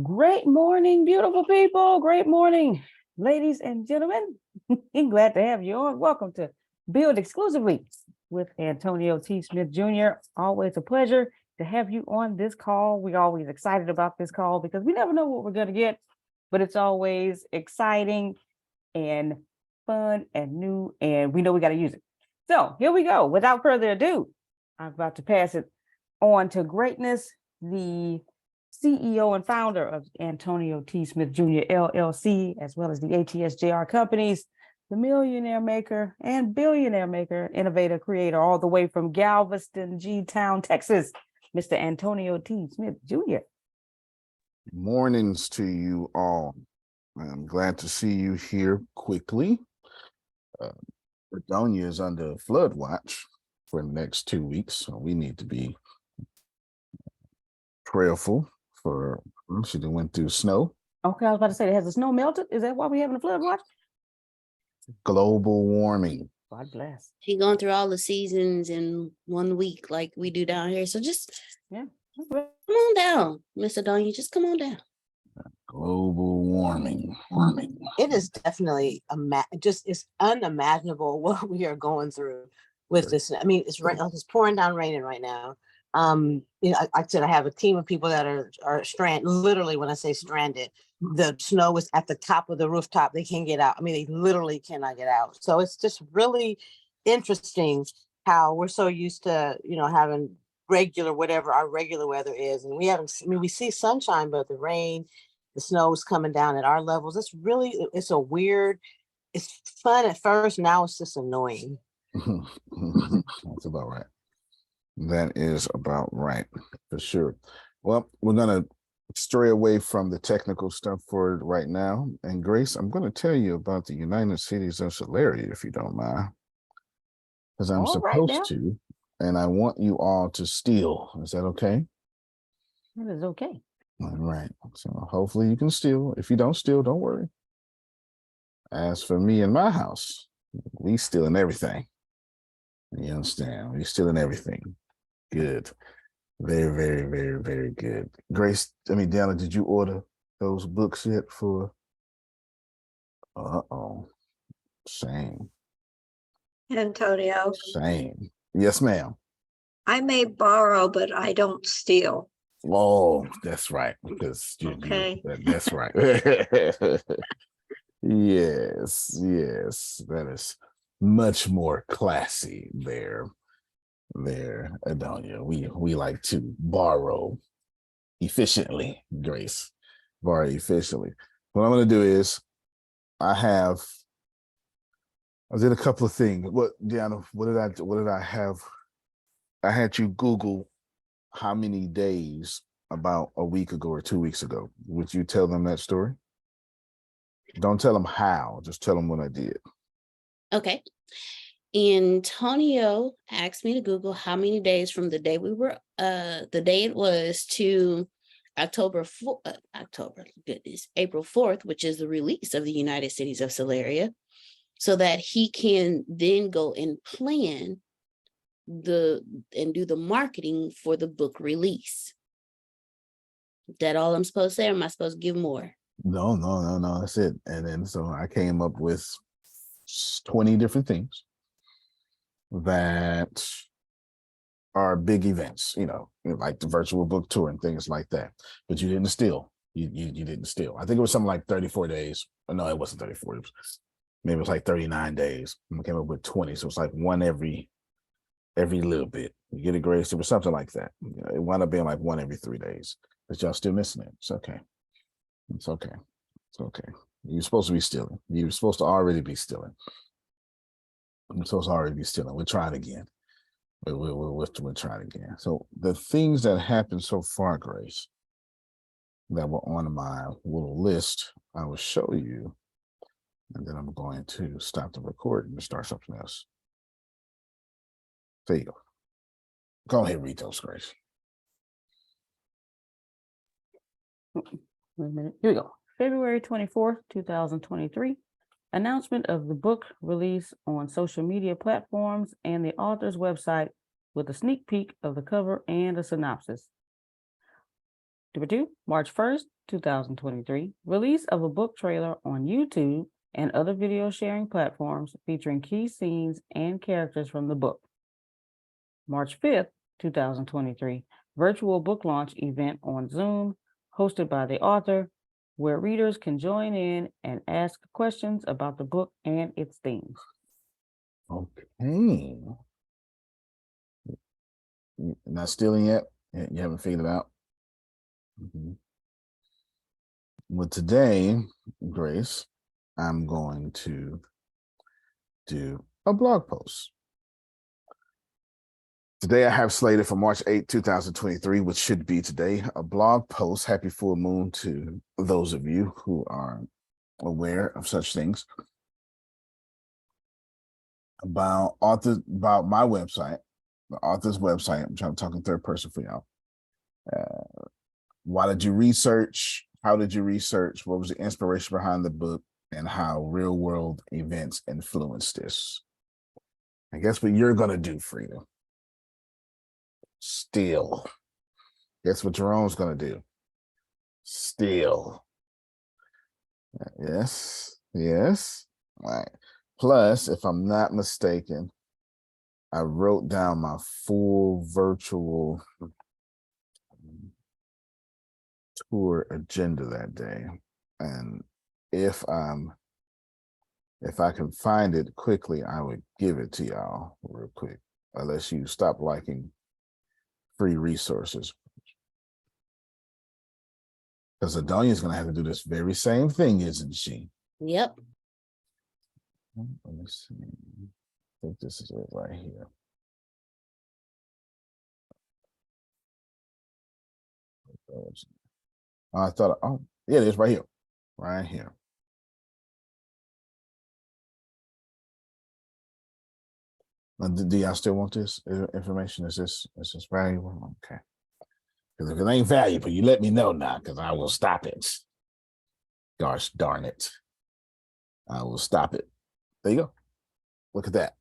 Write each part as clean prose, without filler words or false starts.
Great morning, beautiful people. Great morning, ladies and gentlemen. Glad to have you on. Welcome to Build Exclusively with Antonio T. Smith Jr. Always a pleasure to have you on this call. We're always excited about this call because we never know what we're going to get, but it's always exciting and fun and new, and we know we got to use it. So here we go. Without further ado, I'm about to pass it on to greatness, the CEO and founder of Antonio T. Smith Jr. LLC, as well as the ATSJR companies, the millionaire maker and billionaire maker, innovator, creator, all the way from Galveston, G-Town, Texas, Mr. Antonio T. Smith Jr. Mornings to you all. I'm glad to see you here quickly. Fredonia is under flood watch for the next 2 weeks, so we need to be prayerful for. She done went through snow. Okay, I was about to say, has the snow melted? Is that why we're having a flood watch? Global warming. God bless. He going through all the seasons in 1 week like we do down here. So just Yeah. come on down, Mr. Donya. Just come on down. Global warming. It is definitely it's unimaginable what we are going through with this. I mean, it's pouring down raining right now. I said I have a team of people that are stranded. Literally, when I say stranded, the snow is at the top of the rooftop. They can't get out. I mean, they literally cannot get out. So it's just really interesting how we're so used to, having regular, whatever our regular weather is. And we see sunshine, but the rain, the snow is coming down at our levels. It's fun at first. Now it's just annoying. That's about right. That is about right, for sure. Well, we're going to stray away from the technical stuff for right now. And Grace, I'm going to tell you about the United Cities of Solaria, if you don't mind, because I'm supposed to, and I want you all to steal. Is that okay? That is okay. All right. So hopefully you can steal. If you don't steal, don't worry. As for me and my house, we stealing everything. You understand? We stealing everything. Good. Very, very, very, very good. Grace, Deanna, did you order those books yet for? Shame. Antonio. Shame. Yes, ma'am. I may borrow, but I don't steal. Oh, that's right. Because okay. That's right. Yes, that is much more classy there, Adonia. We like to borrow efficiently, Grace. Borrow efficiently. What I'm going to do is, I did a couple of things. Deanna, what did I have? I had you Google how many days about a week ago or 2 weeks ago. Would you tell them that story? Don't tell them how, just tell them what I did. Okay. Antonio asked me to Google how many days from the day the day it was to April 4th, which is the release of the United Cities of Solaria, so that he can then go and plan and do the marketing for the book release. Is that all I'm supposed to say, or am I supposed to give more? No, that's it. And then so I came up with 20 different things that are big events, like the virtual book tour and things like that. But you didn't steal. You didn't steal. I think it was something like 34 days. No, it wasn't 34. Maybe it was like 39 days. And we came up with 20. So it's like one every little bit. You get it, Grace? It was something like that. It wound up being like one every 3 days. But y'all still missing it. It's okay. It's okay. You're supposed to be stealing. You're supposed to already be stealing. We'll try it again. We'll try it again. So the things that happened so far, Grace, that were on my little list, I will show you. And then I'm going to stop the recording and start something else. There you go. Go ahead and read those, Grace. Wait a minute. Here we go. February 24th, 2023. Announcement of the book release on social media platforms and the author's website with a sneak peek of the cover and a synopsis. Number 2, March 1st, 2023, release of a book trailer on YouTube and other video sharing platforms featuring key scenes and characters from the book. March 5th, 2023, virtual book launch event on Zoom hosted by the author, where readers can join in and ask questions about the book and its themes. Okay. Not stealing yet? You haven't figured it out? Well, today, Grace, I'm going to do a blog post. Today I have slated for March 8, 2023, which should be today, a blog post. Happy full moon to those of you who are aware of such things. About my website, the author's website. I'm trying to talk in third person for y'all. Why did you research? How did you research? What was the inspiration behind the book, and how real world events influenced this? And guess what you're gonna do, Frida? Steal. Guess what Jerome's gonna do? Steal. Yes. All right. Plus, if I'm not mistaken, I wrote down my full virtual tour agenda that day. And if I can find it quickly, I would give it to y'all real quick, unless you stop liking free resources. Because Adonia's going to have to do this very same thing, isn't she? Yep. Let me see. I think this is it right here. I thought, oh, yeah, it is right here. Right here. Do y'all still want this information? Is this valuable? Okay. Because if it ain't valuable, you let me know now, because I will stop it. Gosh darn it. I will stop it. There you go. Look at that.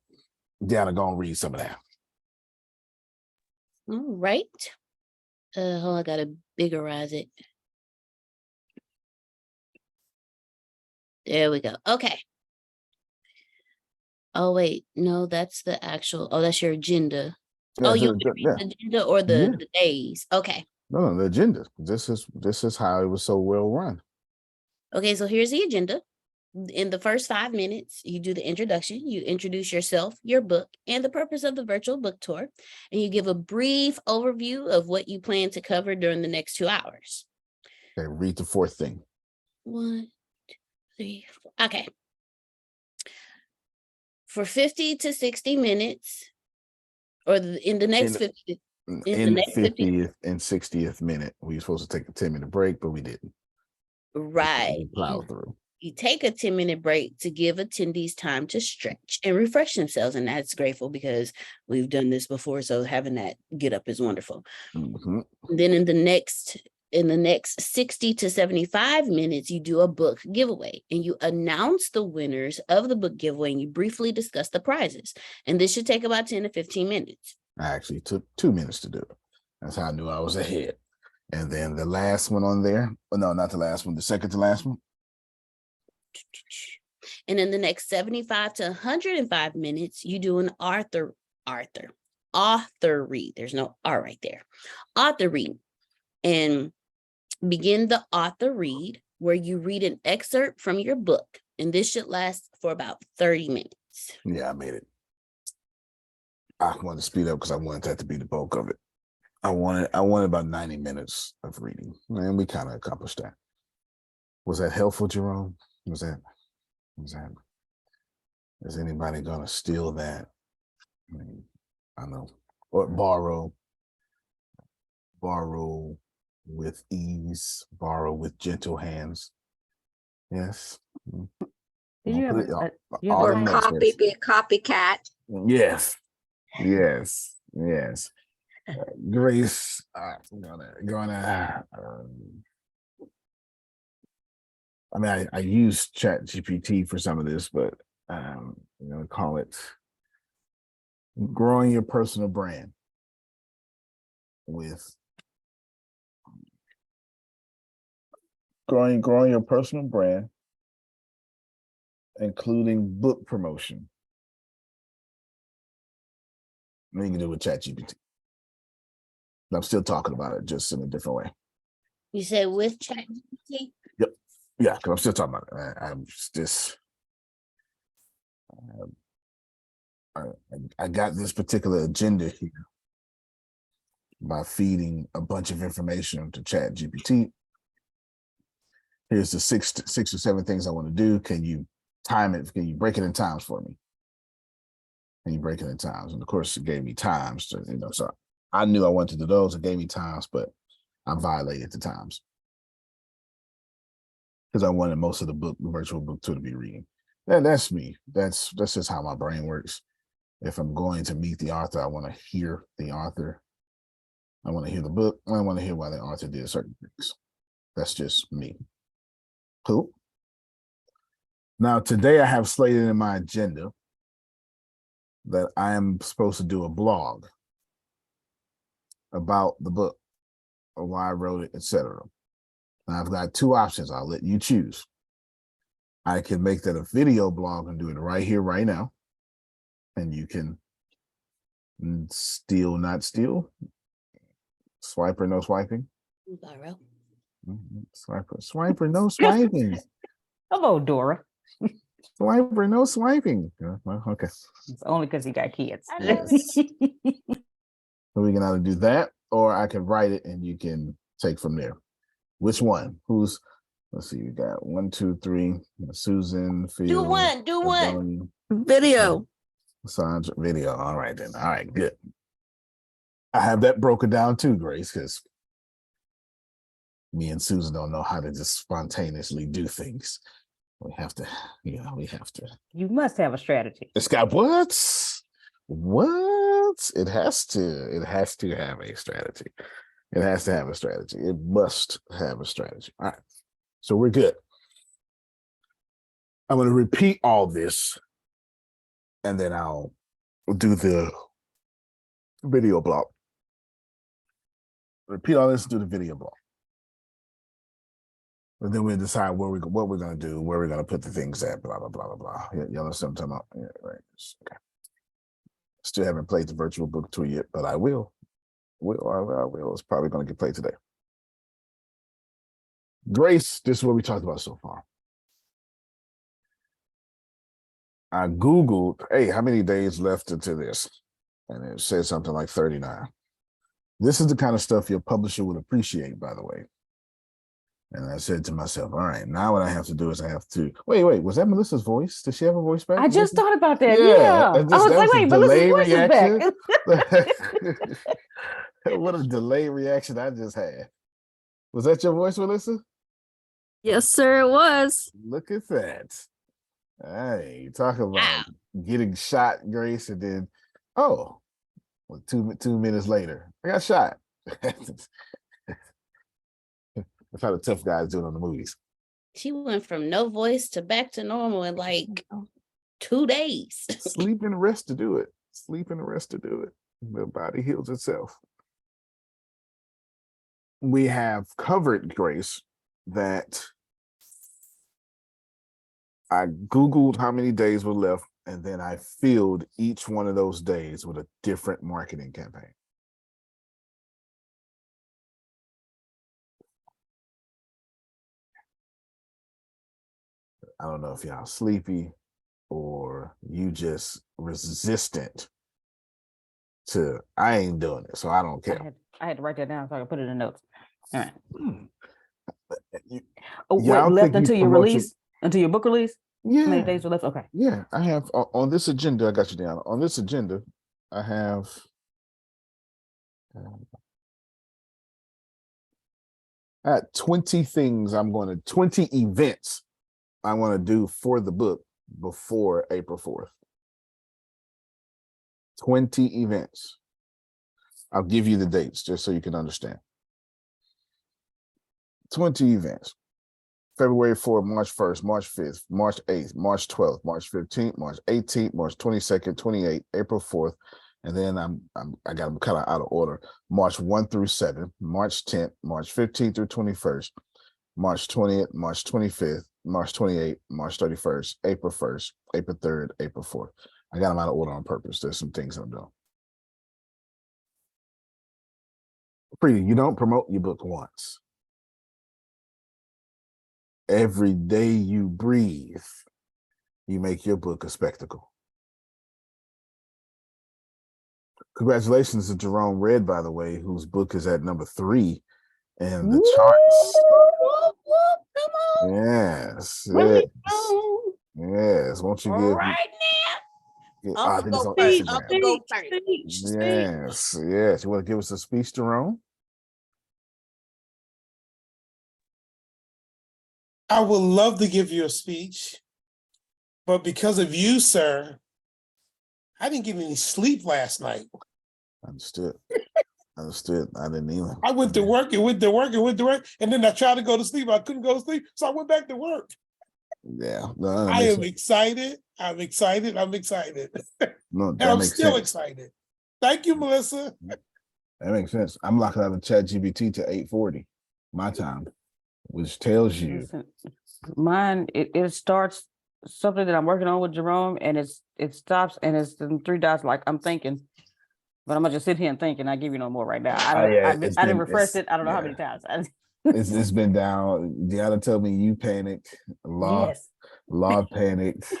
Deanna, go and read some of that. All right. I gotta biggerize it. There we go. Okay. Oh, wait. No, that's the actual. Oh, that's your agenda. Yeah, Oh, you want me to read the agenda or the days? Okay. No, the agenda. This is how it was so well run. Okay, so here's the agenda. In the first 5 minutes, you do the introduction, you introduce yourself, your book, and the purpose of the virtual book tour, and you give a brief overview of what you plan to cover during the next 2 hours. Okay, read the fourth thing. 1, 2, 3, 4. Okay. For 50 to 60 minutes, or in the next 50, in the 50th and 60th minute, we were supposed to take a 10-minute break, but we didn't. Right. We plowed through. You take a 10-minute break to give attendees time to stretch and refresh themselves. And that's grateful because we've done this before. So having that get up is wonderful. Mm-hmm. Then in the next 60 to 75 minutes, you do a book giveaway and you announce the winners of the book giveaway and you briefly discuss the prizes. And this should take about 10 to 15 minutes. I actually took 2 minutes to do it. That's how I knew I was ahead. And then the last one on there, no, not the last one, the second to last one. And in the next 75 to 105 minutes, you do an author read. There's no R right there. Author read. And begin the author read where you read an excerpt from your book. And this should last for about 30 minutes. Yeah, I made it. I wanted to speed up because I wanted that to be the bulk of it. I wanted about 90 minutes of reading. And we kind of accomplished that. Was that helpful, Jerome? Was that is anybody gonna steal that? I mean, I know. Or borrow with ease, borrow with gentle hands. Yes. Did you have you have all Or the copy, notes. be a copycat. Yes. Grace, I mean, I use ChatGPT for some of this, but I'm going to call it growing your personal brand with growing your personal brand, including book promotion. You can do it with ChatGPT. I'm still talking about it, just in a different way. You said with ChatGPT? Yeah, because I'm still talking about it. I'm just I got this particular agenda here by feeding a bunch of information to ChatGPT. Here's the six or seven things I want to do. Can you time it? Can you break it in times for me? Can you break it in times? And of course, it gave me times. So I knew I wanted to do those. It gave me times, but I violated the times because I wanted most of the virtual book tour to be reading. That's me. That's just how my brain works. If I'm going to meet the author, I want to hear the author. I want to hear the book. I want to hear why the author did certain things. That's just me. Cool. Now, today I have slated in my agenda that I am supposed to do a blog about the book or why I wrote it, etc. Now, I've got two options. I'll let you choose. I can make that a video blog and do it right here, right now. And you can steal, not steal. Swiper, no swiping. Borrow. Swiper, no swiping. Hello, Dora. Swiper, no swiping. Well, okay. It's only because he got kids. Yes. So we can either do that, or I can write it and you can take from there. Which one? Let's see, we got 1, 2, 3. Susan, Phil. Do one. Adoni, Video. Sandra, video. All right, then. All right, good. I have that broken down too, Grace, because me and Susan don't know how to just spontaneously do things. We have to. You must have a strategy. It's got what? What? It has to have a strategy. It has to have a strategy. It must have a strategy. All right. So we're good. I'm going to repeat all this, and then I'll do the video blog. Repeat all this and do the video blog. And then we'll decide what we're going to do, where we're going to put the things at, blah, blah, blah, blah, blah. Y'all know something I'm talking about? Yeah, right. Okay. Still haven't played the virtual book tour yet, but I will. I will. It's probably going to get played today. Grace, this is what we talked about so far. I Googled, hey, how many days left into this? And it said something like 39. This is the kind of stuff your publisher would appreciate, by the way. And I said to myself, all right, now what I have to do is I have to, wait, was that Melissa's voice? Did she have a voice back? I just thought about that. Yeah, Yeah. that I was like, was a wait, Melissa's delay voice is back. What a delayed reaction I just had. Was that your voice, Melissa? Yes, sir, it was. Look at that. Hey, talk about getting shot, Grace, and then, well, 2 minutes later, I got shot. That's how the tough guys do it on the movies. She went from no voice to back to normal in like 2 days. Sleep and rest to do it. Sleep and rest to do it. The body heals itself. We have covered, Grace, that I Googled how many days were left, and then I filled each one of those days with a different marketing campaign. I don't know if y'all sleepy or you just resistant to, I ain't doing it, so I don't care. I had to write that down so I could put it in notes. All right. Y'all left think until you your promote release? Until your book release? Yeah. How many days were left? Okay. Yeah, I have on this agenda, I got you down. On this agenda, I have I had 20 things 20 events I want to do for the book before April 4th. 20 events. I'll give you the dates just so you can understand. 20 events. February 4th, March 1st, March 5th, March 8th, March 12th, March 15th, March 18th, March 22nd, 28th, April 4th, and then I got them kind of out of order. March 1 through 7, March 10th, March 15th through 21st, March 20th, March 25th, March 28th, March 31st, April 1st, April 3rd, April 4th. I got them out of order on purpose. There's some things I'm doing. Pretty, you don't promote your book once. Every day you breathe, you make your book a spectacle. Congratulations to Jerome Red, by the way, whose book is at number 3 in the charts. Whoop, whoop, come on. Yes, Bring yes, it on. yes. Won't you All give? right I Uncle think it's go on first. Instagram. Uncle go first. Yes, yes. You want to give us a speech, Jerome? I would love to give you a speech, but because of you, sir, I didn't get any sleep last night. Understood. Understood. I didn't either. I went to work and went to work and went to work, and then I tried to go to sleep. I couldn't go to sleep, so I went back to work. Yeah, no, that I makes am sense. excited. I'm excited. I'm excited. No, And that I'm makes still sense. excited. Thank you, Melissa. That makes sense. I'm locking out of ChatGPT to 8:40 my time, which tells you Listen, mine, it starts something that I'm working on with Jerome, and it stops, and it's in 3 dots. Like I'm thinking, but I'm gonna just sit here and think, and I give you no more right now. yeah, I didn't refresh it. I don't know how yeah. many times. It's been down. Deanna told me you panicked. Law Yes, panicked.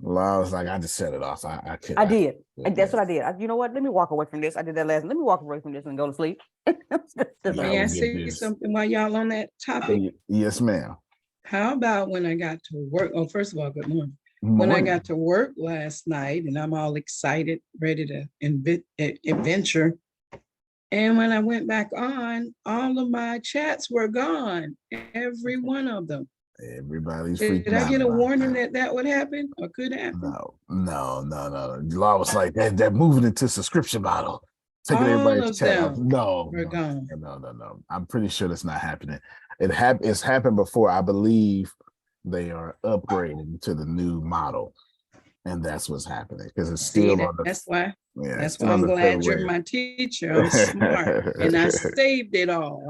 Law was like, I just set it off. I couldn't. I did. Yeah. That's what I did. You know what? Let me walk away from this. I did that last. Let me walk away from this and go to sleep. That's Yeah, all. I May I will get say this. something while y'all on that topic? Yes, ma'am. How about when I got to work? Oh, first of all, good morning. When I got to work last night and I'm all excited, ready to adventure. And when I went back on, all of my chats were gone, every one of them. Everybody's freaking Did I out get a about warning that. that would happen or could happen? No. Law was like that moving into subscription model, taking All everybody's of chat off. them No. were gone. I'm pretty sure that's not happening. It's happened before. I believe they are upgrading to the new model, and that's what's happening because it's See, still on the. that's why. Yeah, That's still why on I'm the glad you're February. my teacher. I'm smart and I saved it all.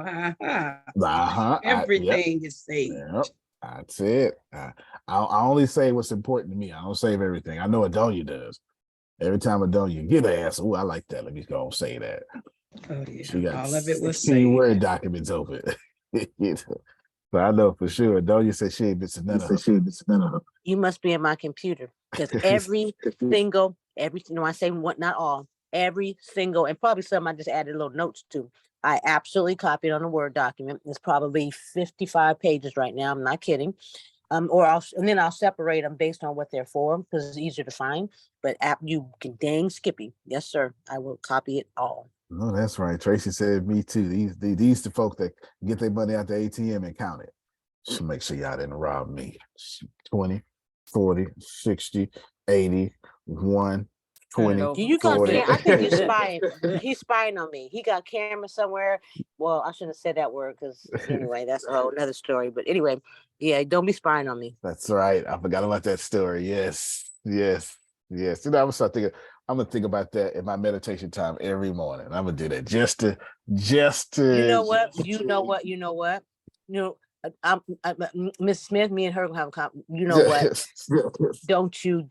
Everything is saved. Yep. That's it. I only say what's important to me. I don't save everything. I know Adonia does. Every time Adonia get an answer, oh, I like that. Let me go and say that. Oh yeah, She got all of it was 16 saved. Word documents open. But I know for sure. Adonia said she ain't missing none of them. You must be in my computer because every single, I say what, not all, every single, and probably some I just added little notes to. I absolutely copied on a Word document. It's probably 55 pages right now. I'm not kidding. And then I'll separate them based on what they're for because it's easier to find. But you can dang Skippy. Yes, sir. I will copy it all. No, that's right. Tracy said me too. These the folk that get their money out the ATM and count it. So make sure y'all didn't rob me. 20, 40, 60, 80, 1, 20. over. You got 40. I think you're spying. He's spying on me. He got camera somewhere. Well, I shouldn't have said that word because anyway, that's a whole another story. But anyway, yeah, don't be spying on me. That's right. I forgot about that story. Yes. You know, I'm gonna think about that in my meditation time every morning. I'm gonna do that just to. You know what? Miss Smith, me and her have a you know what? Don't you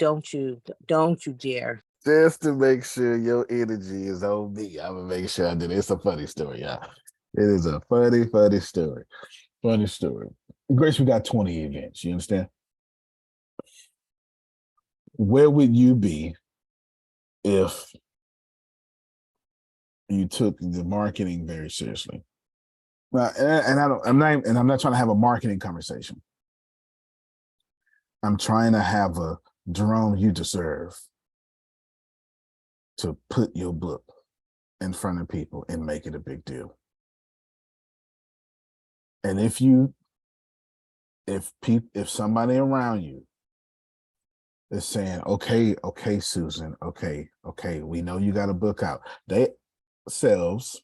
dare. Just to make sure your energy is on me. I'm gonna make sure I do it. It's a funny story, y'all. It is a funny story. Funny story. Grace, we got 20 events. You understand? Where would you be if you took the marketing very seriously? Well, I'm not trying to have a marketing conversation. I'm trying to have a Jerome, you deserve to put your book in front of people and make it a big deal. And if somebody around you is saying, okay, Susan, okay, we know you got a book out. They selves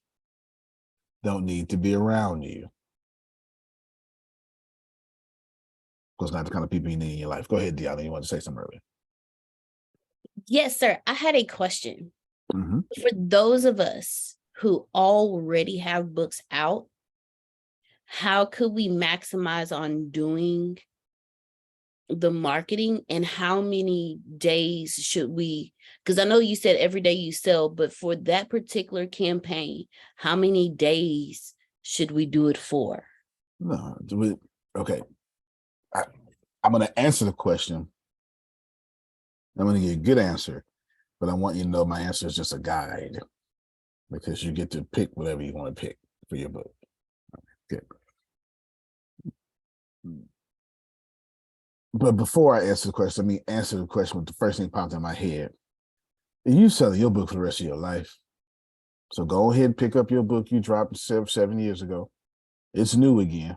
don't need to be around you. Because not the kind of people you need in your life. Go ahead, Deanna. You want to say something earlier? Yes, sir. I had a question. Mm-hmm. For those of us who already have books out, how could we maximize on doing the marketing, and how many days should we, because I know you said every day you sell, but for that particular campaign, how many days should we do it for? No, okay. I'm going to answer the question. I'm going to give you a good answer, but I want you to know my answer is just a guide, because you get to pick whatever you want to pick for your book. Good. But before I answer the question, let me answer the question with the first thing popped in my head. You selling your book for the rest of your life. So go ahead and pick up your book you dropped 7 years ago. It's new again.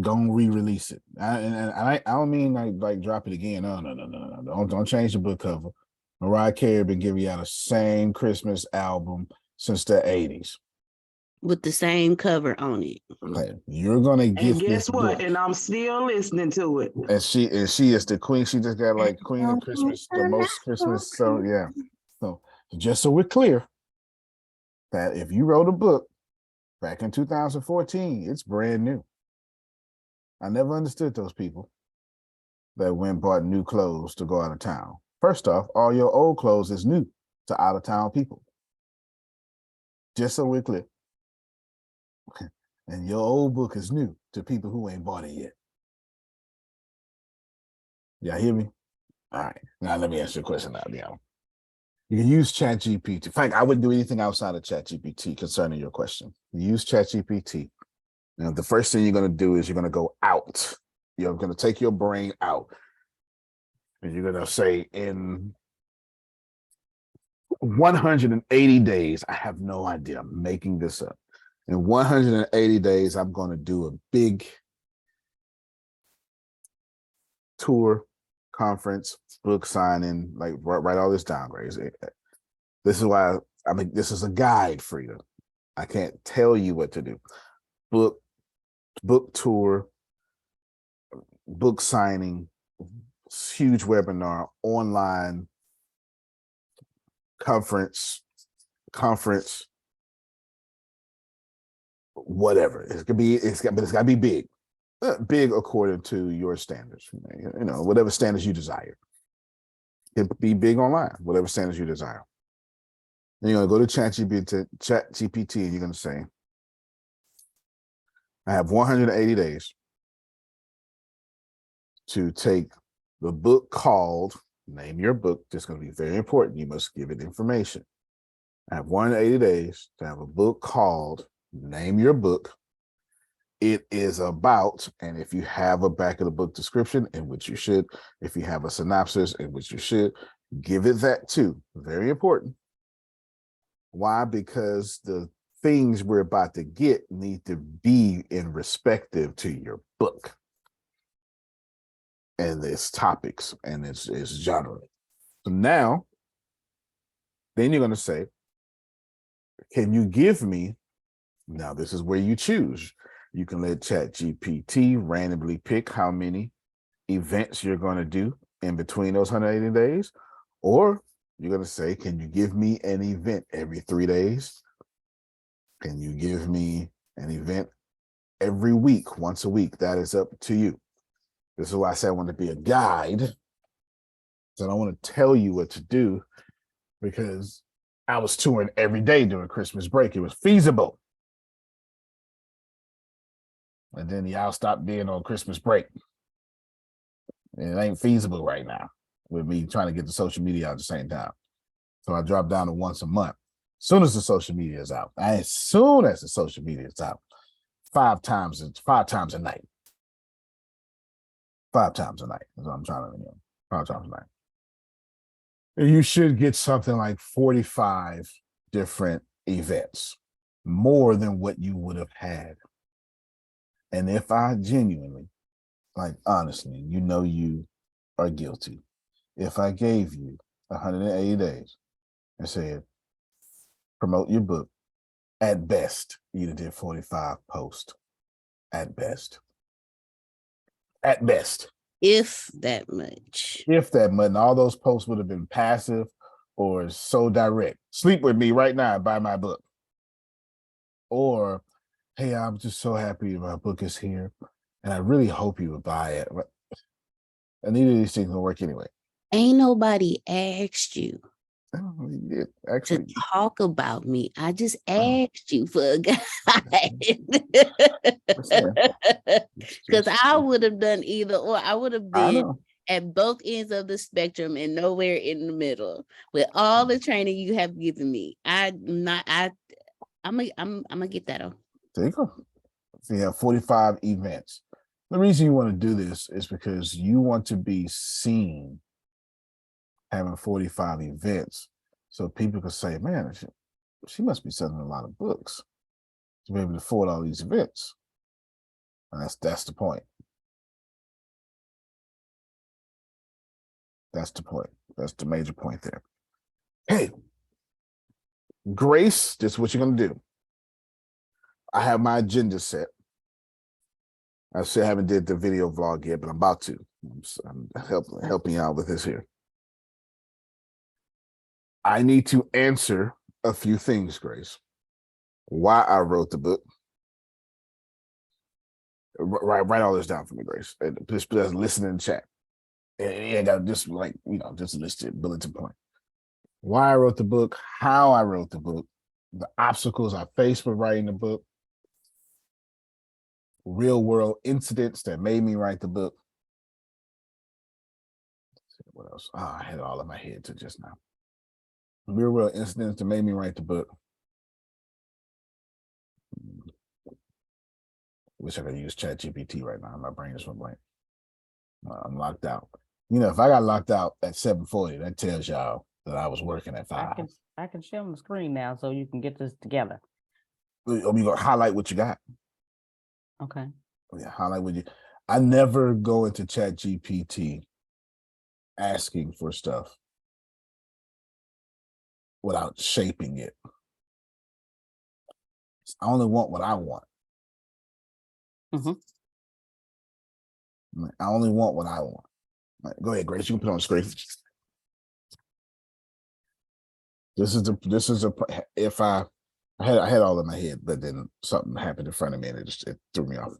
Go and re-release it. I don't mean like drop it again. No. Don't change the book cover. Mariah Carey been giving you out the same Christmas album since the 80s. With the same cover on it. Okay, you're gonna get And guess this what? book. And I'm still listening to it. And she is the queen. She just got like Queen of Christmas, the most Christmas. So yeah. So just so we're clear, that if you wrote a book back in 2014, it's brand new. I never understood those people that went and bought new clothes to go out of town. First off, all your old clothes is new to out of town people. Just so we're clear. And your old book is new to people who ain't bought it yet. Y'all hear me? All right. Now let me ask you a question now. You can use ChatGPT. In fact, I wouldn't do anything outside of ChatGPT concerning your question. Use ChatGPT. Now, the first thing you're going to do is you're going to go out. You're going to take your brain out. And you're going to say, in 180 days, I have no idea. I'm making this up. In 180 days, I'm going to do a big tour, conference, book signing, like write all this down, Grace. This is why this is a guide, Frida. I can't tell you what to do. Book tour, book signing, huge webinar, online conference, whatever. It's got to be big. Big according to your standards, whatever standards you desire. It can be big online, whatever standards you desire. Then you're going to go to ChatGPT, and you're going to say, I have 180 days to take the book called, name your book. This is going to be very important. You must give it information. I have 180 days to have a book called, name your book. It is about, and if you have a back of the book description, in which you should, if you have a synopsis, in which you should, give it that too. Very important. Why? Because the things we're about to get need to be in respective to your book and its topics and its genre. So now, then you're going to say, can you give me, now this is where you choose. You can let ChatGPT randomly pick how many events you're going to do in between those 180 days. Or you're going to say, can you give me an event every 3 days? Can you give me an event every week, once a week? That is up to you. This is why I said I want to be a guide. So I don't want to tell you what to do, because I was touring every day during Christmas break. It was feasible. And then y'all stopped being on Christmas break. It ain't feasible right now with me trying to get the social media out at the same time. So I dropped down to once a month. As soon as the social media is out, 5 times a night. 5 times a night is what I'm trying to 5 times a night. And you should get something like 45 different events, more than what you would have had. And if I genuinely, like honestly, you are guilty, if I gave you 180 days and said, promote your book, at best, you'd did 45 posts. At best. At best. If that much. If that much. And all those posts would have been passive or so direct. Sleep with me right now and buy my book. Or, hey, I'm just so happy my book is here, and I really hope you would buy it. But and neither of these things will work anyway. Ain't nobody asked you Oh, you did. to Actually, talk about me. I just oh, asked you for a guide. listen, Because just- I would have done either or. I would have I been know. at both ends of the spectrum and nowhere in the middle with all the training you have given me. I'm gonna get that on. There you go. So you have 45 events. The reason you want to do this is because you want to be seen having 45 events. So people can say, man, she must be selling a lot of books to be able to afford all these events. And that's the point. That's the point. That's the major point there. Hey, Grace, this is what you're going to do. I have my agenda set. I still haven't did the video vlog yet, but I'm about to. I'm helping you out with this here. I need to answer a few things, Grace. Why I wrote the book. Write all this down for me, Grace. And just listen in the chat. And I got just just listed bulletin point. Why I wrote the book, how I wrote the book, the obstacles I faced with writing the book, real world incidents that made me write the book. What else? Oh, I had it all in my head to just now. Real world incidents that made me write the book. Wish I could use ChatGPT right now. My brain is from blank. I'm locked out. If I got locked out at 7:40, that tells y'all that I was working at 5. I can share on the screen now so you can get this together. We gonna highlight what you got. Okay. Yeah, highlight what you. I never go into ChatGPT asking for stuff without shaping it. I only want what I want. I only want what I want. Go ahead, Grace. You can put it on the screen. If I had all in my head, but then something happened in front of me and it threw me off.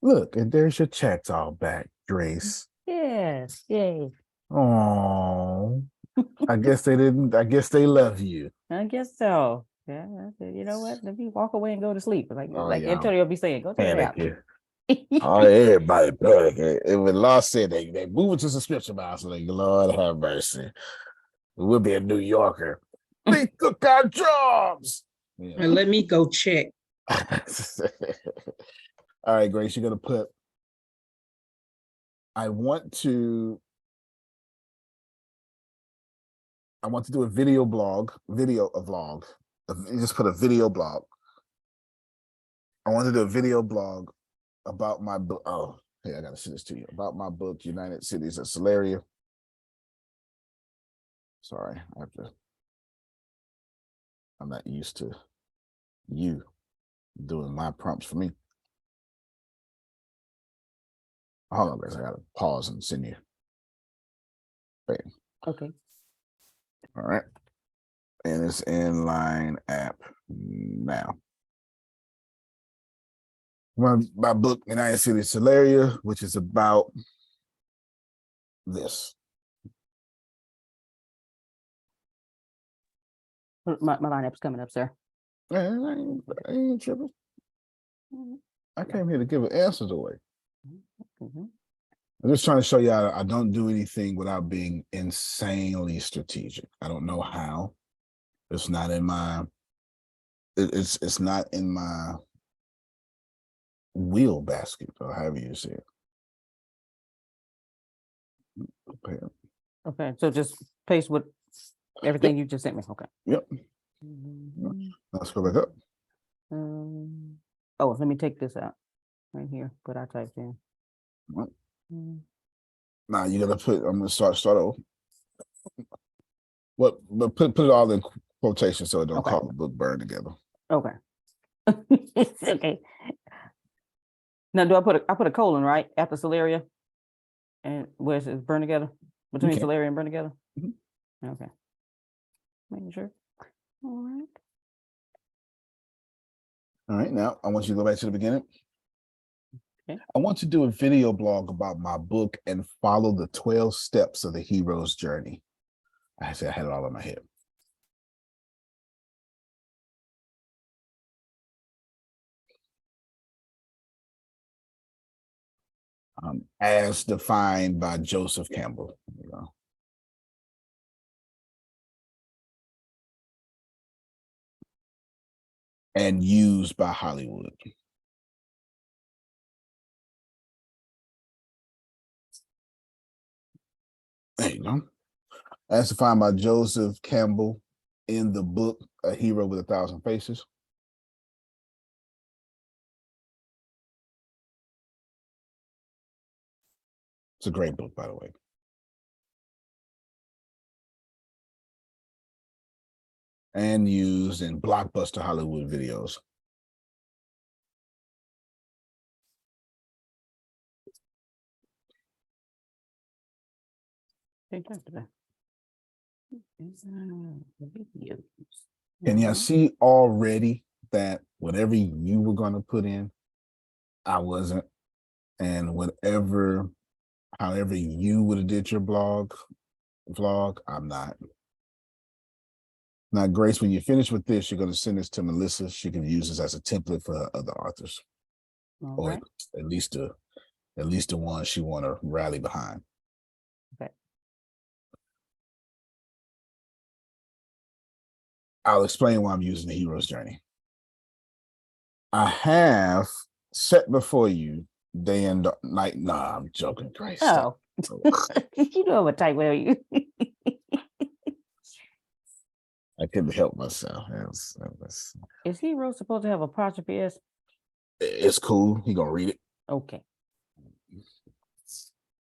Look, and there's your chats all back, Grace. Yes. Yay. Oh, I guess they didn't. I guess they love you. I guess so. Yeah. I said, you know what? Let me walk away and go to sleep. Like Yeah. Antonio be saying, go take a nap. Oh, everybody panic. And when law said they moved to subscription box, like Lord have mercy. We'll be a New Yorker. They took our jobs. Yeah. And let me go check. All right, Grace, you're gonna put. I want to do a video vlog. You just put a video blog. I want to do a video blog about my book. Oh, hey, I gotta send this to you about my book, United Cities of Solaria. Sorry, I'm not used to you doing my prompts for me. Hold on, guys. I gotta pause and send you. Bam. Okay. All right. And it's inline app now. My book, United Cities Solaria, which is about this. My lineup's coming up, sir. I ain't tripping. I came here to give answers away. I'm just trying to show y'all I don't do anything without being insanely strategic. I don't know how. It's not in my. It's not in my wheel basket, or however you say it. Okay, so just paste with everything you just sent me. Okay. Yep. Let's go back up. Oh, let me take this out right here. What I typed in. What? Nah, you gotta put. I'm gonna start over. What? But put it all in quotation so it don't call the book burn together. Okay. Okay. Now, do I put a colon right after Solaria, and where it says burn together between Solaria and burn together? Okay. Making sure. All right. All right, now I want you to go back to the beginning. Okay. I want to do a video blog about my book and follow the 12 steps of the hero's journey. I said I had it all in my head. As defined by Joseph Campbell. You know. And used by Hollywood. There you go. As defined by Joseph Campbell in the book, A Hero with a Thousand Faces. It's a great book, by the way. And used in blockbuster Hollywood videos. And you see already that whatever you were going to put in, I wasn't. And however you would have did your vlog, I'm not. Now, Grace, when you finish with this, you're going to send this to Melissa. She can use this as a template for other authors, or Right. at least the one she want to rally behind. Okay. I'll explain why I'm using the hero's journey. I have set before you day and night. Nah, I'm joking, Grace. Oh, you know what type are you? I couldn't help myself. Is hero supposed to have apostrophe S? It's cool. He gonna read it. Okay.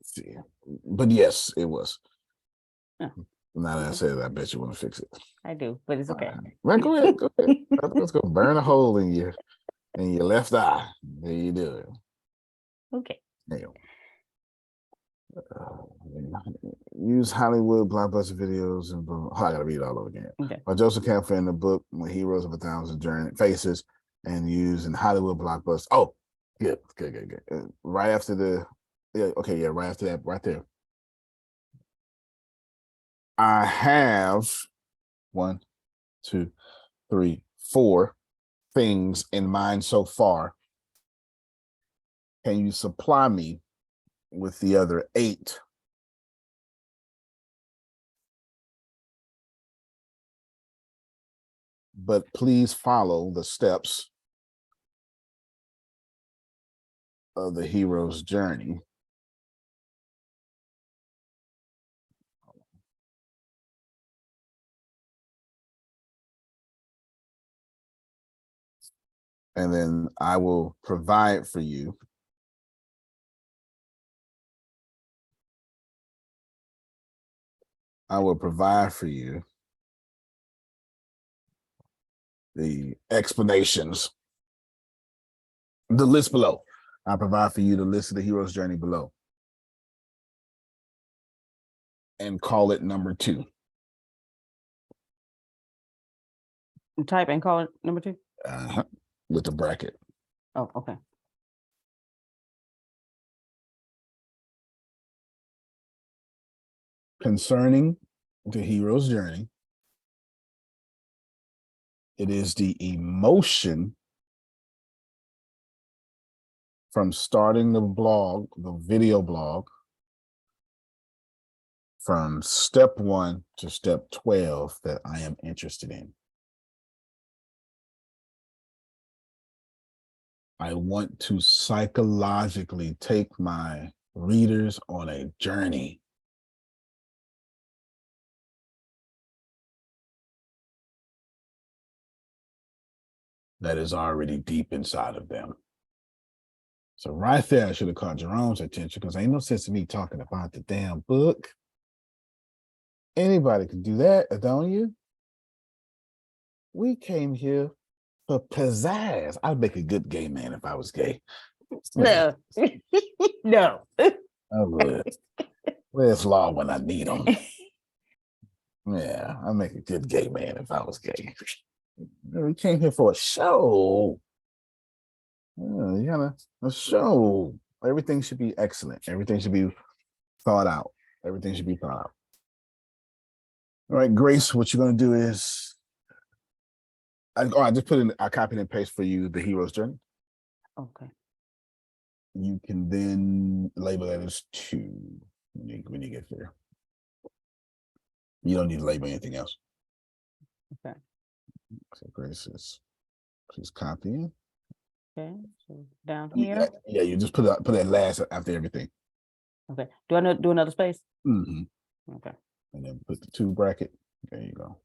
See. But yes, it was. Oh. Now that I said it, I bet you want to fix it. I do, but it's okay. Right, go ahead. Go ahead. Let's go burn a hole in your left eye. There you do it. Okay. There you go. Use Hollywood blockbuster videos and boom. Oh, I gotta read it all over again. Okay. By Joseph Campbell in the book Heroes of a Thousand Faces, and used in Hollywood blockbusters. Oh, good. Right after right after that, right there. I have 1, 2, 3, 4 things in mind so far. Can you supply me with the other 8? But please follow the steps of the hero's journey. And then I will provide for you the explanations, the list below. I'll provide for you the list of the hero's journey below. And call it number 2. Type and call it number 2. With the bracket. Oh, okay. Concerning the hero's journey, it is the emotion from starting the video blog, from step 1 to step 12 that I am interested in. I want to psychologically take my readers on a journey. That is already deep inside of them. So right there, I should have caught Jerome's attention, because ain't no sense in me talking about the damn book. Anybody can do that, don't you? We came here for pizzazz. I'd make a good gay man if I was gay. No. No. I would. Where's law when I need them? Yeah, I'd make a good gay man if I was gay. We came here for a show. You gotta a show. Everything should be excellent. Everything should be thought out. Everything should be thought out. All right, Grace, what you're gonna do is I just put in I copied and paste for you the hero's journey. Okay. You can then label that as 2 when you get there. You don't need to label anything else. Okay. So Grace is she's copying. Okay. So down Yeah, here. yeah, you just put that last after everything. Okay. Do I do another space? Mhm. Okay. And then put the 2 bracket. There you go.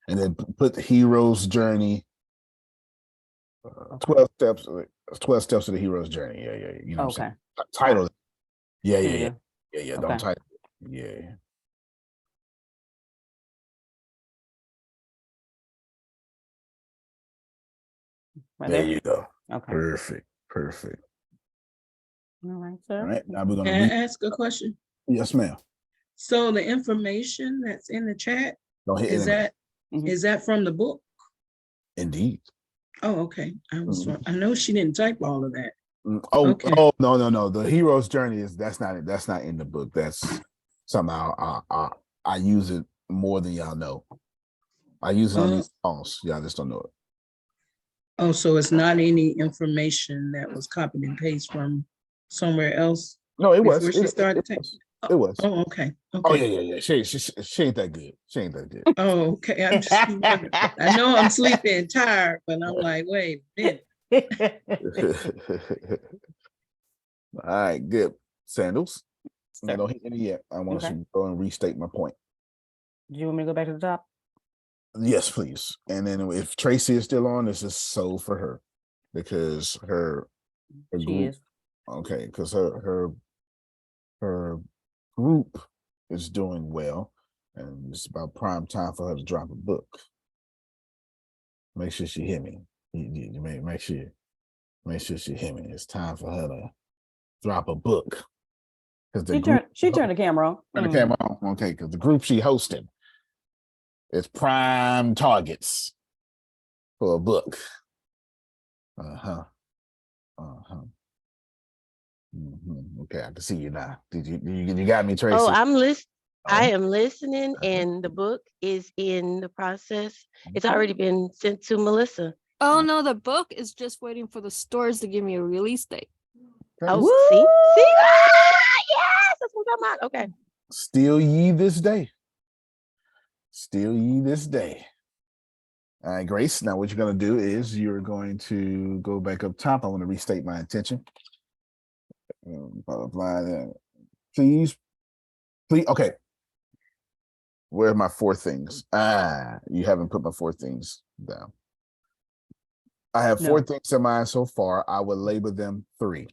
And then put the hero's journey. 12 steps. 12 steps of the hero's journey. Yeah, yeah. You know what I'm saying? Title. Yeah, yeah, yeah. Yeah, yeah. Don't Okay. title. Yeah. Right There there. you go. Okay. Perfect. Perfect. All right, sir. All right. Now we're gonna Can I ask a question? Yes, ma'am. So the information that's in the chat, Don't hit is internet. Mhm. is that from the book? Indeed. Oh, okay. Mhm. I know she didn't type all of that. Oh, Okay. oh, no. The hero's journey that's not in the book. That's somehow I use it more than y'all know. I use it on these calls. Y'all just don't know it. Oh, so it's not any information that was copied and pasted from somewhere else No, it was. before she started taking? It was. Oh, okay. Oh Okay. yeah. She ain't that good. She ain't that good. Oh, okay. I'm just wondering. I know I'm sleepy and tired, but I'm like, wait a minute. All right, good. Sandals. Sir. I don't hit any yet. I want Okay. to go and restate my point. Do you want me to go back to the top? Yes, please. And then if Tracy is still on, this is so for her because her She group, is. okay, because her group is doing well, and it's about prime time for her to drop a book. Make sure she hear me. You make sure she hear me. It's time for her to drop a book. She turned the camera on. Turn the camera on. Okay, because the group she hosted is prime targets for a book. Okay, I can see you now. You got me, Tracy? Oh, I'm listening. I Oh. am listening, and the book is in the process. It's already been sent to Melissa. Oh no, the book is just waiting for the stores to give me a release date. Oh, Woo! see? Yes, that's what I'm talking about. Okay. Still ye this day. Still ye this day. All right, Grace. Now, what you're going to do is you're going to go back up top. I want to restate my intention. Please. Okay. Where are my 4 things? You haven't put my 4 things down. I have 4 things in mind so far. I will label them 3.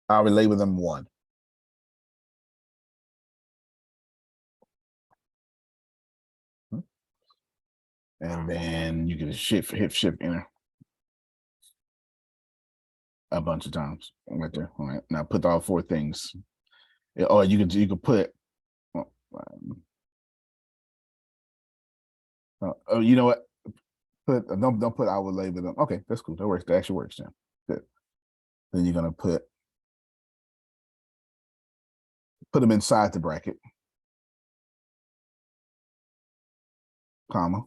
I will label them 1. And then you can hit shift enter a bunch of times right there. All right. Now put all 4 things. Or you can put you know what? Don't put I will label them. Okay, that's cool. That works. That actually works then. Good. Then you're gonna put them inside the bracket, comma.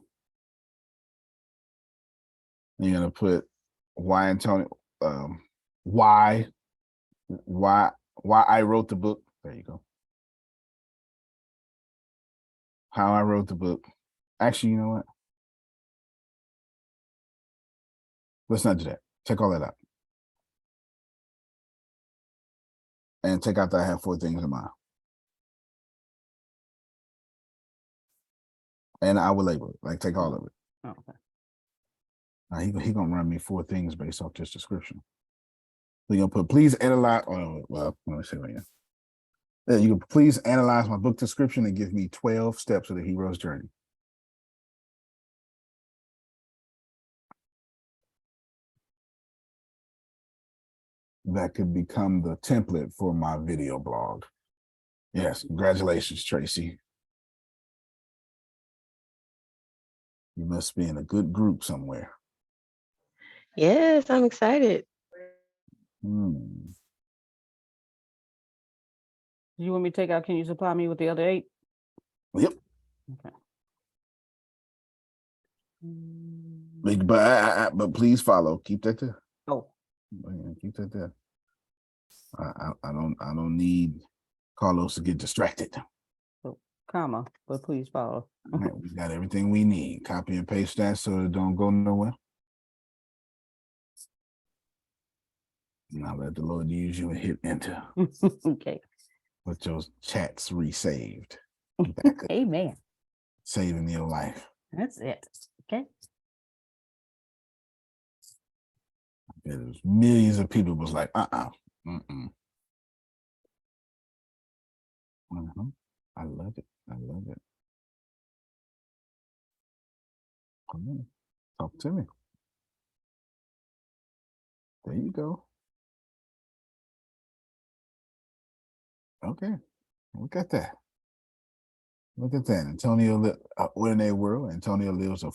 And you're gonna put why Antonio why I wrote the book. There you go. How I wrote the book. Actually, you know what? Let's not do that. Take all that out. And take out that I have 4 things in mind. And I will label it. Like take all of it. Oh, okay. Now he gonna run me 4 things based off this description. So you're gonna put please analyze. Oh, well, let me see right here. Yeah, you can please analyze my book description and give me 12 steps of the hero's journey. That could become the template for my video blog. Yes, congratulations, Tracy. You must be in a good group somewhere. Yes, I'm excited. Hmm. You want me to take out? Can you supply me with the other 8? Yep. Okay. But please follow. Keep that there. Oh, Keep that there. I don't need Carlos to get distracted. so, comma, but please follow. All right, we got everything we need. Copy and paste that so it don't go nowhere. Now let the Lord use you and hit enter. Okay. With those chats resaved. Amen. Saving your life. That's it. Okay. There's millions of people was like, mm-mm. I love it. I love it. Come on. Talk to me. There you go. Okay. Look at that. Look at that. Antonio, ordinary world. Antonio lives a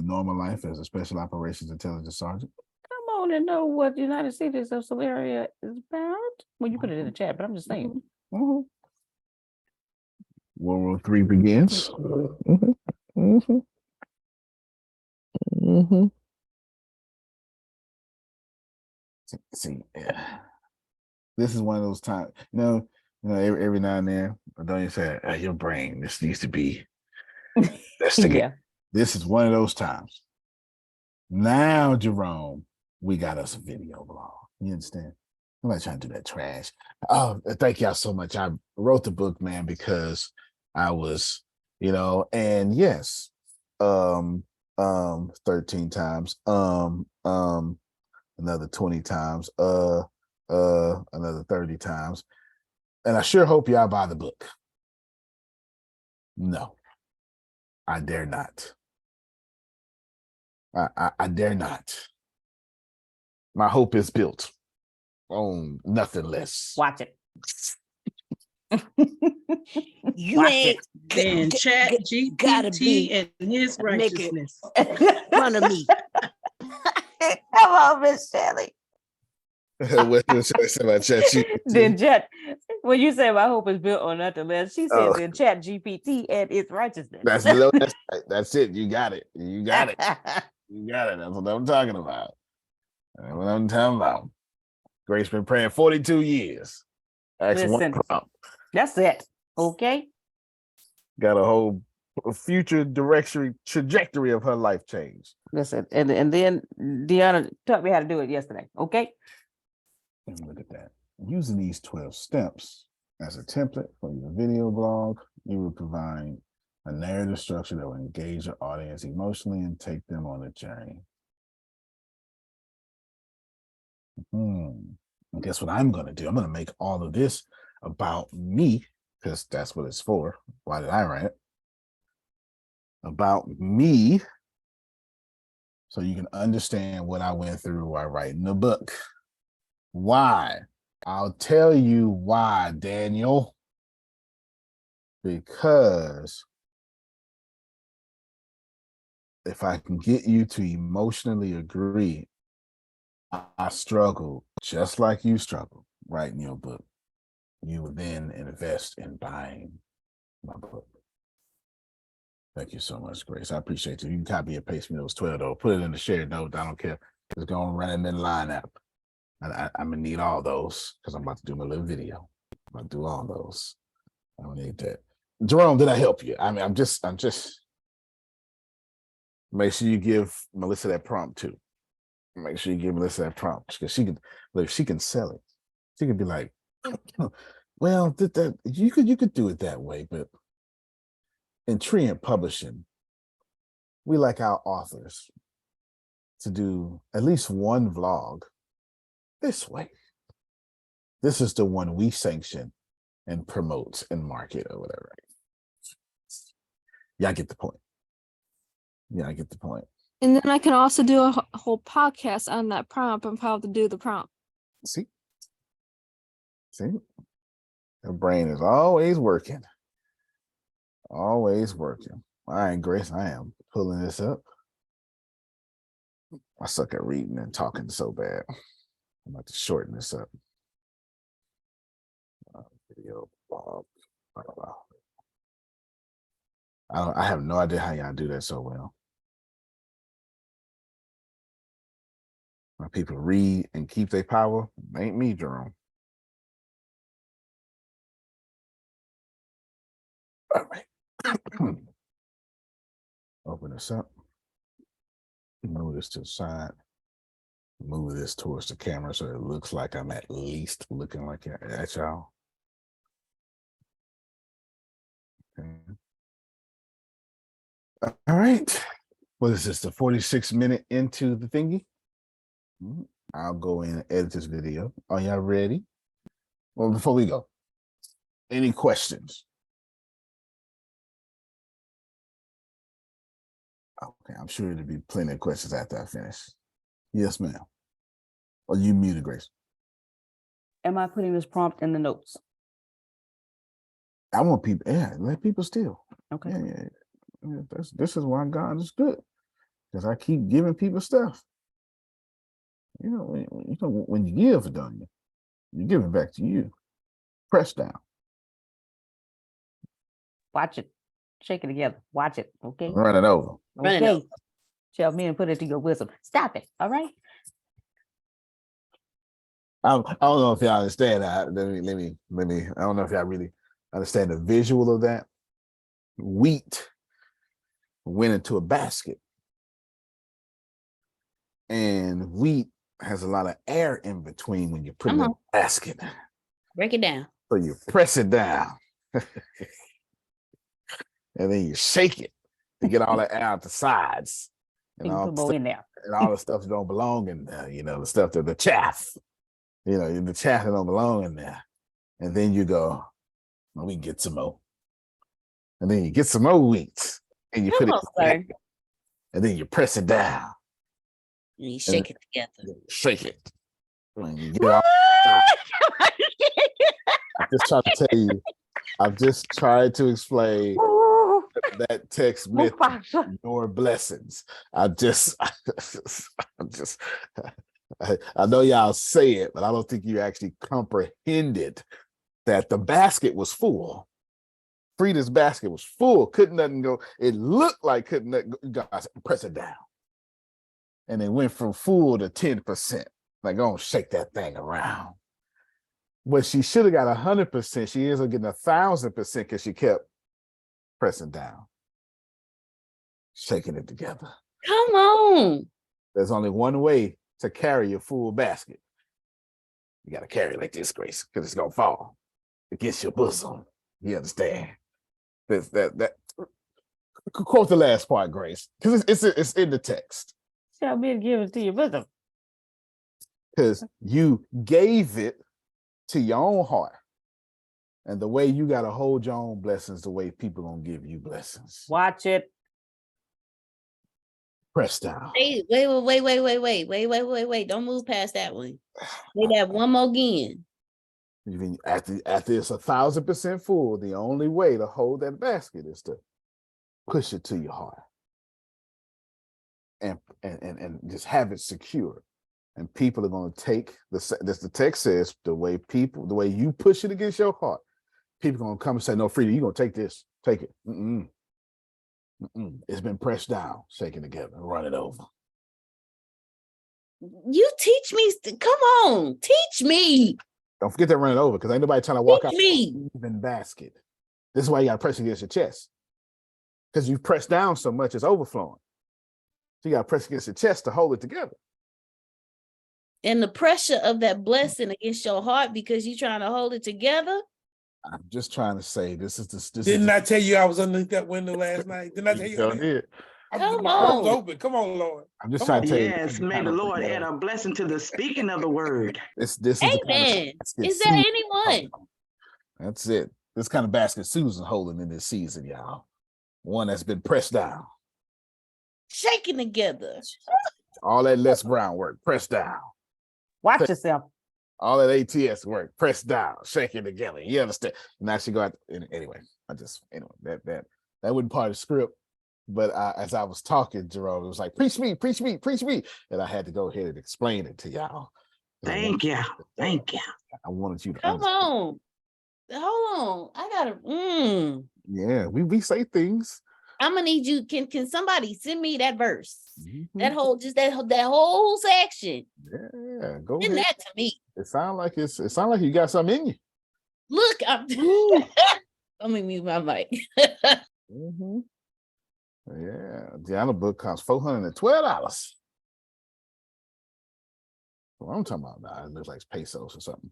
normal life as a special operations intelligence sergeant. Come on and know what the United States of Solaria is about. Well, you put it in the chat, but I'm just saying. World War III begins. See, this is one of those times, every now and then, don't you say, your brain, this needs to be investigated. This is one of those times. Now, Jerome, we got us a video blog. You understand? I'm not trying to do that trash. Oh, thank y'all so much. I wrote the book, man, because I was, and yes, 13 times, another 20 times, another 30 times. And I sure hope y'all buy the book. No, I dare not. I dare not. My hope is built on nothing less. Watch it. You ain't Then ChatGPT and his righteousness. Front of me. Come on, Miss Shelley. What did I say about ChatGPT? Then when you say my hope is built on nothing less, she said then ChatGPT and its righteousness. That's it. You got it. You got it. You got it. That's what I'm talking about. That's what I'm talking about. Grace been praying 42 years. Listen, that's it. Okay. Got a whole future trajectory of her life change. Listen, and then Deanna taught me how to do it yesterday. Okay. Look at that. Using these 12 steps as a template for your video blog, you will provide a narrative structure that will engage your audience emotionally and take them on a journey. And guess what I'm going to do? I'm going to make all of this about me, because that's what it's for. Why did I write it? About me, so you can understand what I went through while writing the book. Why? I'll tell you why, Daniel. Because if I can get you to emotionally agree, I struggle just like you struggle writing your book. You will then invest in buying my book. Thank you so much, Grace. I appreciate you. You can copy and paste me those 12, though. Put it in the shared note. I don't care. Just go and run it in the lineup. I'm going to need all those because I'm about to do my little video. I'm going to do all those. I don't need that. Jerome, did I help you? I mean, I'm just make sure you give Melissa that prompt too. Make sure you give Melissa that prompt because she can sell it. She could be like, well, that you could do it that way, but in Treant Publishing, we like our authors to do at least one vlog this way. This is the one we sanction and promote and market or whatever. Yeah, I get the point. Yeah, I get the point. And then I can also do a whole podcast on that prompt and how to do the prompt. See, her brain is always working. Always working. All right, Grace, I am pulling this up. I suck at reading and talking so bad. I'm about to shorten this up. Video. I don't know. I have no idea how y'all do that so well. When people read and keep their power, ain't me, Jerome. All right. Open this up. Move this to the side. Move this towards the camera so it looks like I'm at least looking like at y'all. Okay. All right. What is this? The 46-minute into the thingy? I'll go in and edit this video. Are y'all ready? Well, before we go, any questions? Okay, I'm sure there'll be plenty of questions after I finish. Yes, ma'am. Or you muted, Grace? Am I putting this prompt in the notes? I want people, let people steal. Okay. Yeah. This is why God is good. Because I keep giving people stuff. You know, when you give, don't you give it back to you. Press down. Watch it. Shake it together. Watch it. Okay. Run it over. Run it Okay. over. Tell me and put it to your wisdom. Stop it. All right. I don't know if y'all understand that. Let me. I don't know if y'all really understand the visual of that. Wheat went into a basket, and wheat has a lot of air in between when you put it in a basket. Break it down. So you press it down, and then you shake it to get all the air out the sides, and You all can the put more stuff, in there. and all the stuff that don't belong in there. You know, the stuff the chaff. You know, the chaff that don't belong in there. And then you go, well, we can get some more. And then you get some more wheat, and you Come put on, it, sir. and then you press it down. And you shake it together. Shake it. And you get it all. I'm just trying to tell you. I've just tried to explain that text meant your blessings. I know y'all say it, but I don't think you actually comprehended that the basket was full. Frida's basket was full. Couldn't nothing go. It looked like couldn't nothing go. God said, press it down. And it went from full to 10%. Like, go and shake that thing around. But she should have got 100%. She ends up getting 1,000% because she kept pressing down, shaking it together. Come on. There's only one way to carry your full basket. You got to carry it like this, Grace, because it's going to fall against your bosom. You understand? That quote the last part, Grace, because it's in the text. Tell me to give it to your bosom. Because you gave it to your own heart. And the way you got to hold your own blessings, the way people going to give you blessings. Watch it. Press down. Wait. Don't move past that one. Say that one more again. Even after it's 1,000% full, the only way to hold that basket is to push it to your heart and just have it secure. And people are going to take the text says the way you push it against your heart, people are going to come and say, no, Frida, you're going to take this. Take it. It's been pressed down, shaken together, run it over. You teach me. Come on. Teach me. Don't forget that run it over, because ain't nobody trying to walk out me. an even basket. This is why you got to press against your chest. Because you've pressed down so much, it's overflowing. So you got to press against your chest to hold it together. And the pressure of that blessing against your heart because you're trying to hold it together. I'm just trying to say this is. Didn't I tell you I was underneath that window last night? Didn't I tell you? Did. Come my arms on. open. Come on, Lord. I'm just Come trying to tell you. Yes, may the Lord add a blessing to the speaking of the word. This is Amen. the kind of Is there anyone? That's it. This kind of basket Susan holding in this season, y'all. One that's been pressed down. Shaking together. All that Les Brown work, pressed down. Watch yourself. All that ATS work, pressed down, shaking together. You understand? Now she go out anyway. That wasn't part of the script. But as I was talking, Jerome, it was like, preach me, preach me, preach me. And I had to go ahead and explain it to y'all. Thank you. Thank you. I wanted you to Come understand. on. Hold on. I gotta Yeah, we say things. I'm gonna need you. Can somebody send me that verse? Mhm. That whole that whole section. Yeah, go Send ahead. that to me. It sounds like you got something in you. Look, let me mute my mic. Mhm. Yeah, Deanna book costs $412. What I'm talking about now, it looks like pesos or something.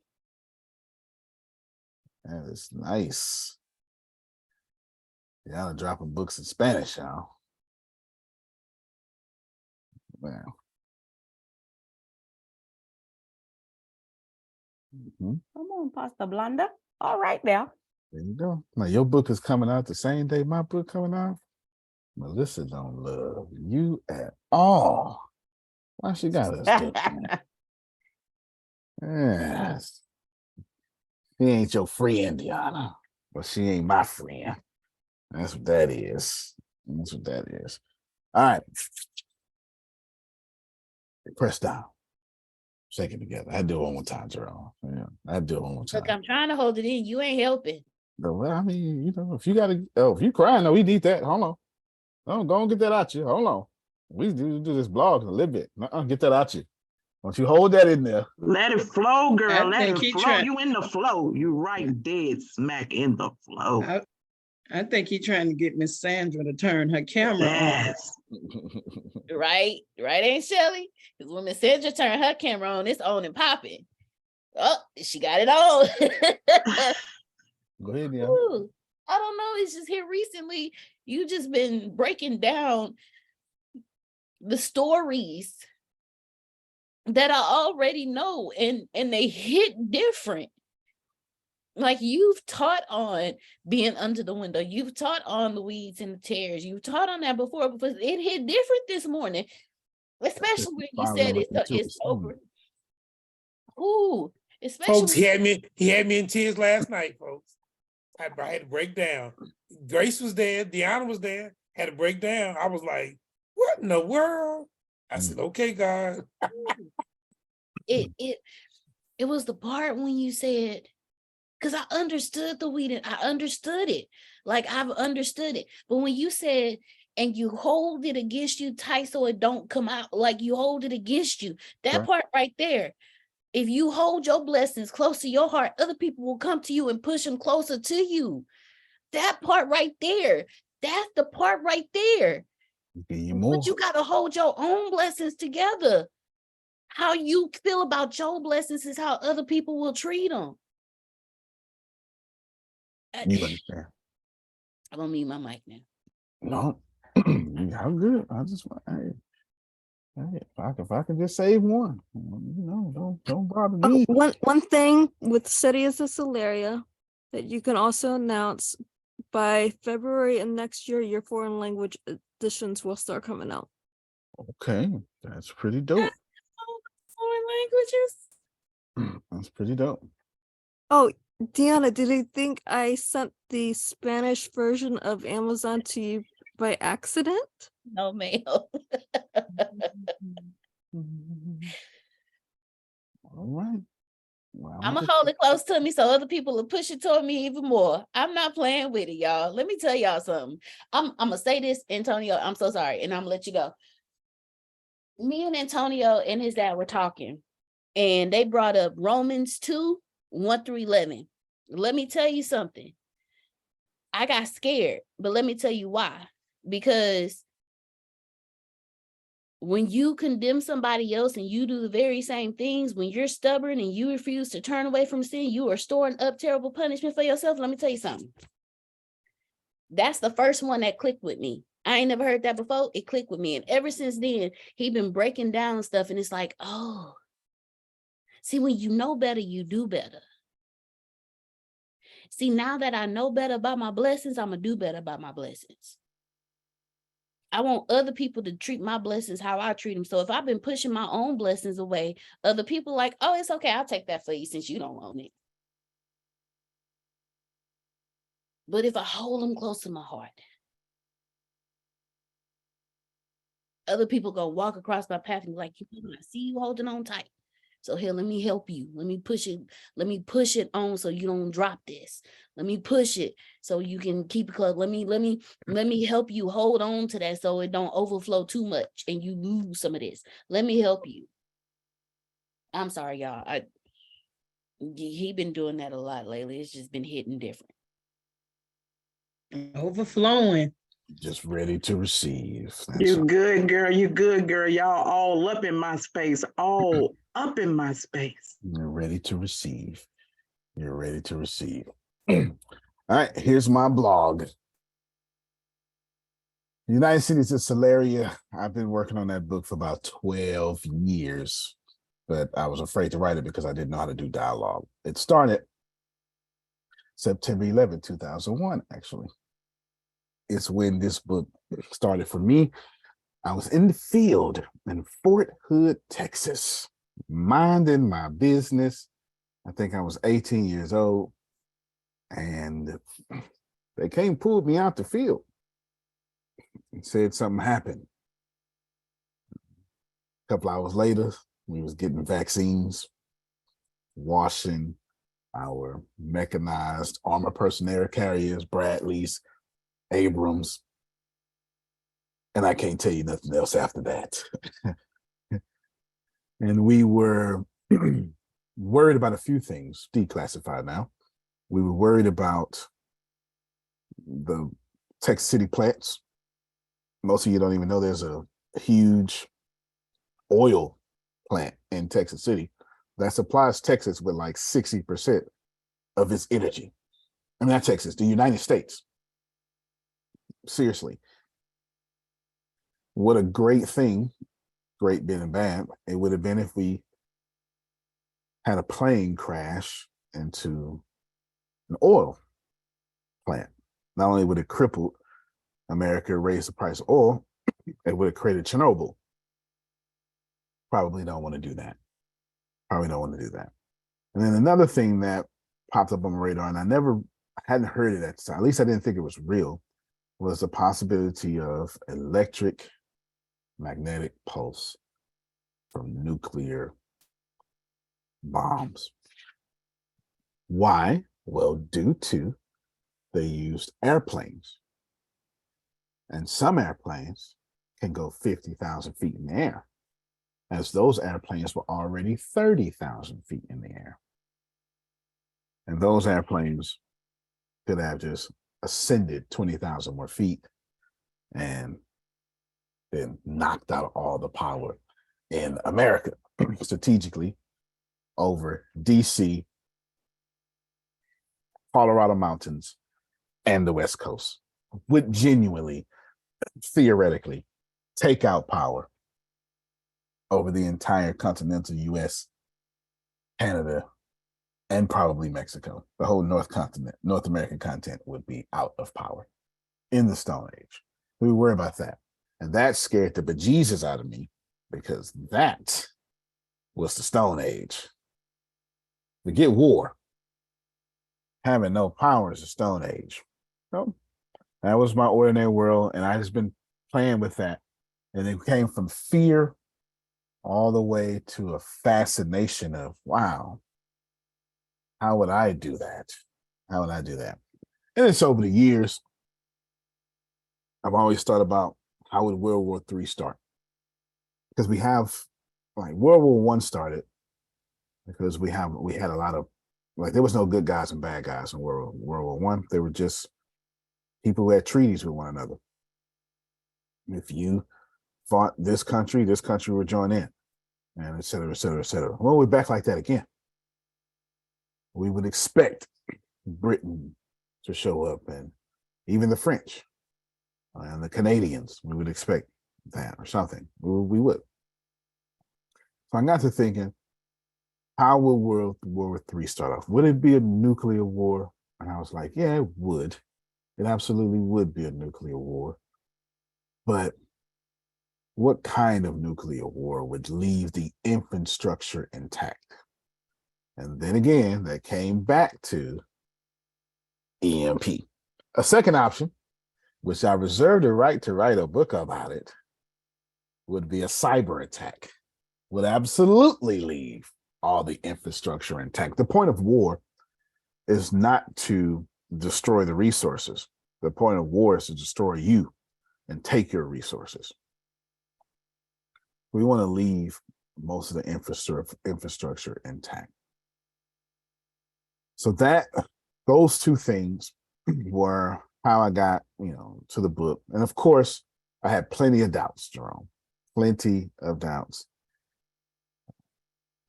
That is nice. Deanna dropping books in Spanish, y'all. Man. Mhm. Come on, Pastor Blanda. All right now. There you go. Now your book is coming out the same day my book coming out. Melissa don't love you at all. Why she got us doing that? Yes. She ain't your friend, Deanna. But she ain't my friend. That's what that is. That's what that is. All right. Press down. Shake it together. I do it one more time, Jerome. Yeah, I do it one more time. Look, I'm trying to hold it in. You ain't helping. But, well, I mean, if you gotta, if you crying, no, we need that. Hold on. No, go and get that out you. Hold on. We do this blog a little bit. Get that out you. Don't you hold that in there. Let it flow, girl. I Let think it he flow. tried- You in the flow. You right dead smack in the flow. I think he's trying to get Miss Sandra to turn her camera on. Yes. Right? Right, ain't Shelly? Because when Miss Sandra turned her camera on, it's on and popping. Oh, she got it on. Go ahead, Deanna. Ooh, I don't know. It's just here recently. You just been breaking down the stories that I already know, and they hit different. Like you've taught on being under the window, you've taught on the weeds and the tears, you've taught on that before, but it hit different this morning, especially when you said it's over. Ooh, Folks, especially he had me in tears last night, folks. I had to break down. Grace was there, Deanna was there, had to break down. I was like, what in the world? I said, okay, God. it was the part when you said, because I understood the weed and I understood it. Like I've understood it. But when you said, and you hold it against you tight so it don't come out, like you hold it against you, that part right there. If you hold your blessings close to your heart, other people will come to you and push them closer to you. That part right there. That's the part right there. But you got to hold your own blessings together. How you feel about your blessings is how other people will treat them. You understand? I'm gonna mute my mic now. No, how good. I just want, hey, if I can just save one, don't bother me. One thing with Cities of Celeria that you can also announce by February and next year, your foreign language editions will start coming out. Okay, that's pretty dope. Foreign languages. That's pretty dope. Oh, Deanna, did you think I sent the Spanish version of Amazon to you by accident? No, ma'am. All right. Well, I'm gonna hold it close to me so other people will push it toward me even more. I'm not playing with it, y'all. Let me tell y'all something. I'm gonna say this, Antonio. I'm so sorry, and I'm gonna let you go. Me and Antonio and his dad were talking, and they brought up Romans 2, 1 through 11. Let me tell you something. I got scared, but let me tell you why. Because when you condemn somebody else and you do the very same things, when you're stubborn and you refuse to turn away from sin, you are storing up terrible punishment for yourself. Let me tell you something. That's the first one that clicked with me. I ain't never heard that before. It clicked with me. And ever since then, he been breaking down stuff. And it's like, oh, see, when you know better, you do better. See, now that I know better about my blessings, I'm going to do better about my blessings. I want other people to treat my blessings how I treat them. So if I've been pushing my own blessings away, other people like, oh, it's okay. I'll take that for you since you don't want it. But if I hold them close to my heart, other people gonna walk across my path and be like, I see you holding on tight. So here, let me help you. Let me push it. Let me push it on so you don't drop this. Let me push it so you can keep it close. Let me help you hold on to that so it don't overflow too much and you lose some of this. Let me help you. I'm sorry, y'all. He been doing that a lot lately. It's just been hitting different. Overflowing. Just ready to receive. You good, girl. You good, girl. Y'all all up in my space. All up in my space. You're ready to receive. You're ready to receive. All right, here's my blog. United Cities of Solaria. I've been working on that book for about 12 years, but I was afraid to write it because I didn't know how to do dialogue. It started September 11, 2001, actually. It's when this book started for me. I was in the field in Fort Hood, Texas, minding my business. I think I was 18 years old, and they came pulled me out the field and said something happened. A couple hours later, we was getting vaccines, washing our mechanized armor personnel carriers, Bradleys, Abrams, and I can't tell you nothing else after that. And we were worried about a few things, declassified now. We were worried about the Texas City plants. Most of you don't even know there's a huge oil plant in Texas City that supplies Texas with like 60% of its energy. I mean, not Texas, the United States. Seriously. What a great thing, great being and bad, it would have been if we had a plane crash into an oil plant. Not only would it cripple America, raise the price of oil, it would have created Chernobyl. Probably don't want to do that. Probably don't want to do that. And then another thing that popped up on my radar, and I hadn't heard it at the time, at least I didn't think it was real, was the possibility of electric magnetic pulse from nuclear bombs. Why? Well, due to they used airplanes. And some airplanes can go 50,000 feet in the air, as those airplanes were already 30,000 feet in the air. And those airplanes could have just ascended 20,000 more feet and then knocked out all the power in America strategically over DC, Colorado mountains, and the West Coast, would genuinely, theoretically, take out power over the entire continental US, Canada, and probably Mexico. The whole North American continent would be out of power in the Stone Age. We worry about that. And that scared the bejesus out of me, because that was the Stone Age. Forget war. Having no power is the Stone Age. So that was my ordinary world, and I just been playing with that. And it came from fear all the way to a fascination of, wow, how would I do that? How would I do that? And it's over the years, I've always thought about how would World War III start? Because we have, like, World War I started because we had a lot of, like, there was no good guys and bad guys in World War I. They were just people who had treaties with one another. If you fought this country would join in, and et cetera, et cetera, et cetera. Well, we're back like that again. We would expect Britain to show up, and even the French and the Canadians, we would expect that or something. We would. So I got to thinking, how will World War III start off? Would it be a nuclear war? And I was like, yeah, it would. It absolutely would be a nuclear war. But what kind of nuclear war would leave the infrastructure intact? And then again, that came back to EMP. A second option, which I reserved the right to write a book about it, would be a cyber attack, would absolutely leave all the infrastructure intact. The point of war is not to destroy the resources. The point of war is to destroy you and take your resources. We want to leave most of the infrastructure intact. So those two things were how I got, to the book. And of course, I had plenty of doubts, Jerome, plenty of doubts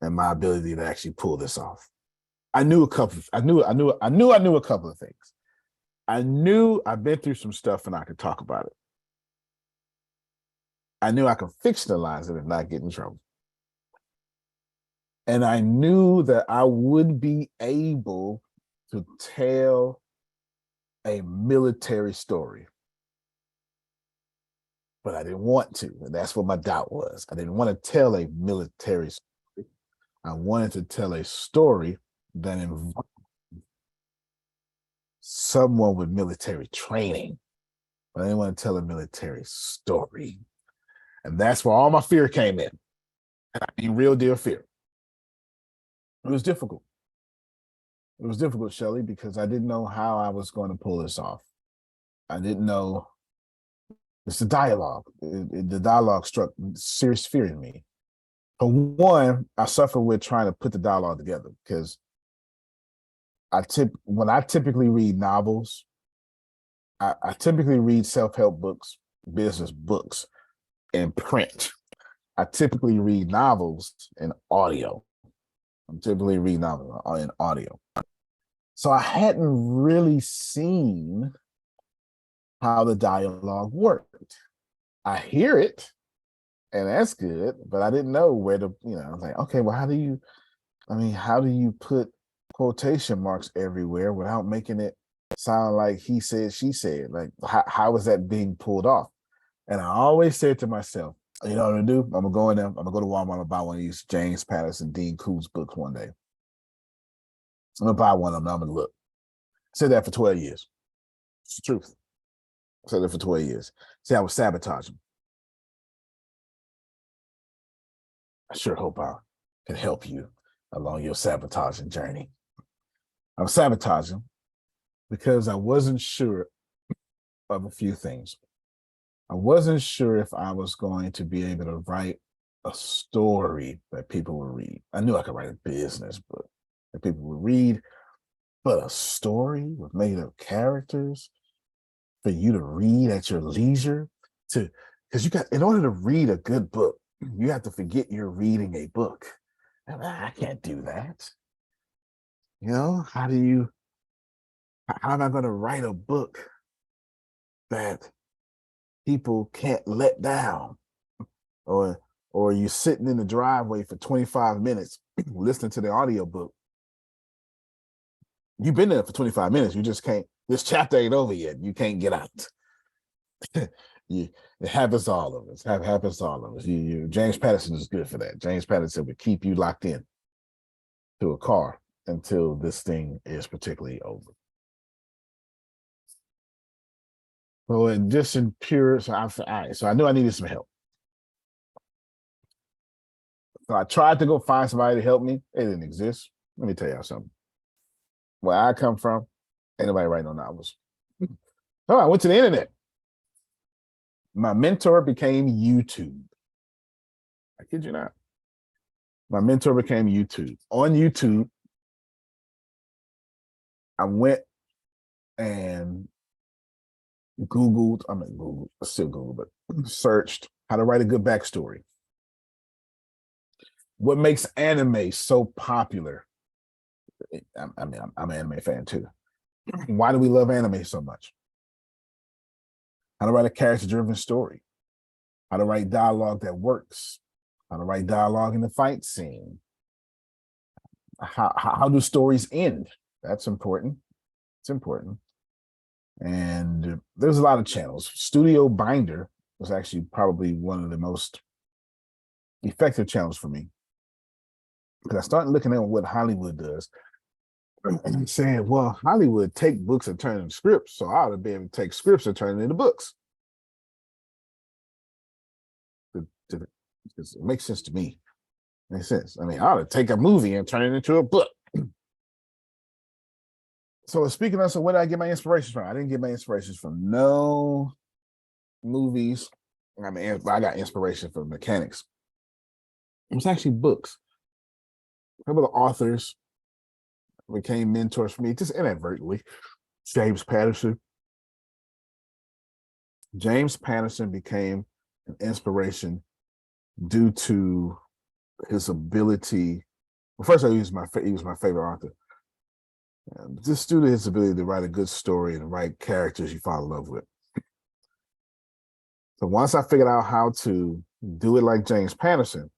and my ability to actually pull this off. I knew a couple of things. I knew I've been through some stuff and I could talk about it. I knew I could fictionalize it and not get in trouble. And I knew that I would be able to tell a military story. But I didn't want to. And that's what my doubt was. I didn't want to tell a military story. I wanted to tell a story that involved someone with military training. But I didn't want to tell a military story. And that's where all my fear came in. And I mean real deal fear. It was difficult. It was difficult, Shelley, because I didn't know how I was going to pull this off. I didn't know. It's the dialogue. The dialogue struck serious fear in me. For one, I suffer with trying to put the dialogue together because when I typically read novels, I typically read self-help books, business books in print. I typically read novels in audio. I'm typically reading novels in audio. So I hadn't really seen how the dialogue worked. I hear it, and that's good, but I didn't know where to, I was like, okay, well, how do you put quotation marks everywhere without making it sound like he said, she said? Like, how is that being pulled off? And I always said to myself, you know what I'm gonna do? I'm gonna go in there, I'm gonna go to Walmart, I'm gonna buy one of these James Patterson, Dean Koontz books one day. I'm gonna buy one of them, I'm gonna look. I said that for 12 years. It's the truth. I said that for 12 years. See, I was sabotaging. I sure hope I can help you along your sabotaging journey. I was sabotaging because I wasn't sure of a few things. I wasn't sure if I was going to be able to write a story that people would read. I knew I could write a business book that people would read, but a story with made up characters for you to read at your leisure, because in order to read a good book, you have to forget you're reading a book. And I can't do that. How am I going to write a book that people can't let down? Or you sitting in the driveway for 25 minutes listening to the audiobook. You've been there for 25 minutes. You just can't, this chapter ain't over yet. You can't get out. It happens to all of us. Happens to all of us. James Patterson is good for that. James Patterson would keep you locked in to a car until this thing is particularly over. So I knew I needed some help. So I tried to go find somebody to help me. It didn't exist. Let me tell y'all something. Where I come from, ain't nobody writing no novels. So I went to the internet. My mentor became YouTube. I kid you not. My mentor became YouTube. On YouTube, I went and searched how to write a good backstory. What makes anime so popular? I'm an anime fan too. Why do we love anime so much? How to write a character-driven story. How to write dialogue that works. How to write dialogue in the fight scene. How do stories end? That's important. It's important. And there's a lot of channels. Studio Binder was actually probably one of the most effective channels for me. Because I started looking at what Hollywood does and saying, well, Hollywood take books and turn them into scripts, so I ought to be able to take scripts and turn them into books. Because it makes sense to me. Makes sense. I mean, I ought to take a movie and turn it into a book. So speaking of, so where did I get my inspirations from? I didn't get my inspirations from no movies. I mean, I got inspiration from mechanics. It was actually books. A couple of authors became mentors for me, just inadvertently. James Patterson. James Patterson became an inspiration due to his ability. Well, first of all, he was my favorite author. Just due to his ability to write a good story and write characters you fall in love with. So once I figured out how to do it like James Patterson,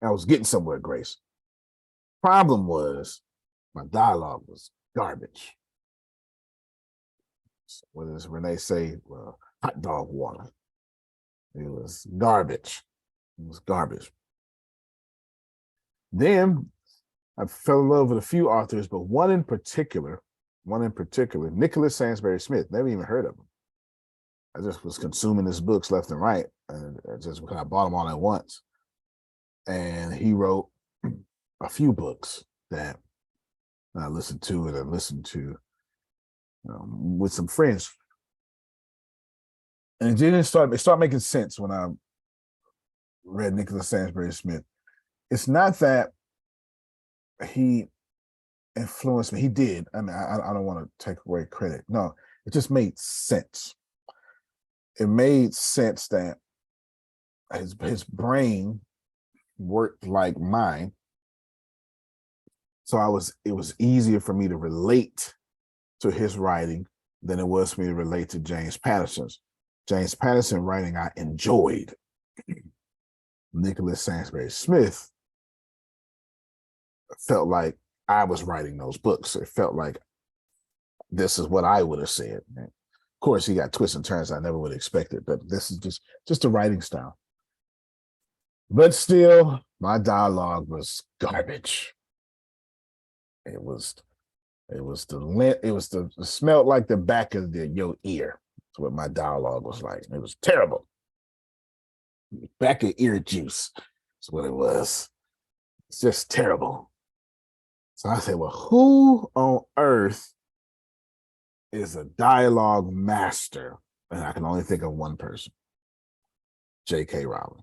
I was getting somewhere, Grace. Problem was my dialogue was garbage. So what does Renee say? Hot dog water. It was garbage. It was garbage. Then I fell in love with a few authors, but one in particular, Nicholas Sansbury Smith. Never even heard of him. I just was consuming his books left and right, and just because I bought them all at once. And he wrote a few books that I listened to with some friends. And it didn't start making sense when I read Nicholas Sansbury Smith. It's not that he influenced me. He did. I mean, I don't want to take away credit. No, it just made sense. It made sense that his brain worked like mine. So it was easier for me to relate to his writing than it was for me to relate to James Patterson's. James Patterson writing I enjoyed. Nicholas Sansbury Smith felt like I was writing those books. It felt like this is what I would have said. Of course, he got twists and turns I never would have expected, but this is just a writing style. But still, my dialogue was garbage. It smelled like the back of your ear. That's what my dialogue was like. It was terrible. Back of ear juice. That's what it was. It's just terrible. So I said, well, who on earth is a dialogue master? And I can only think of one person. J.K. Rowling.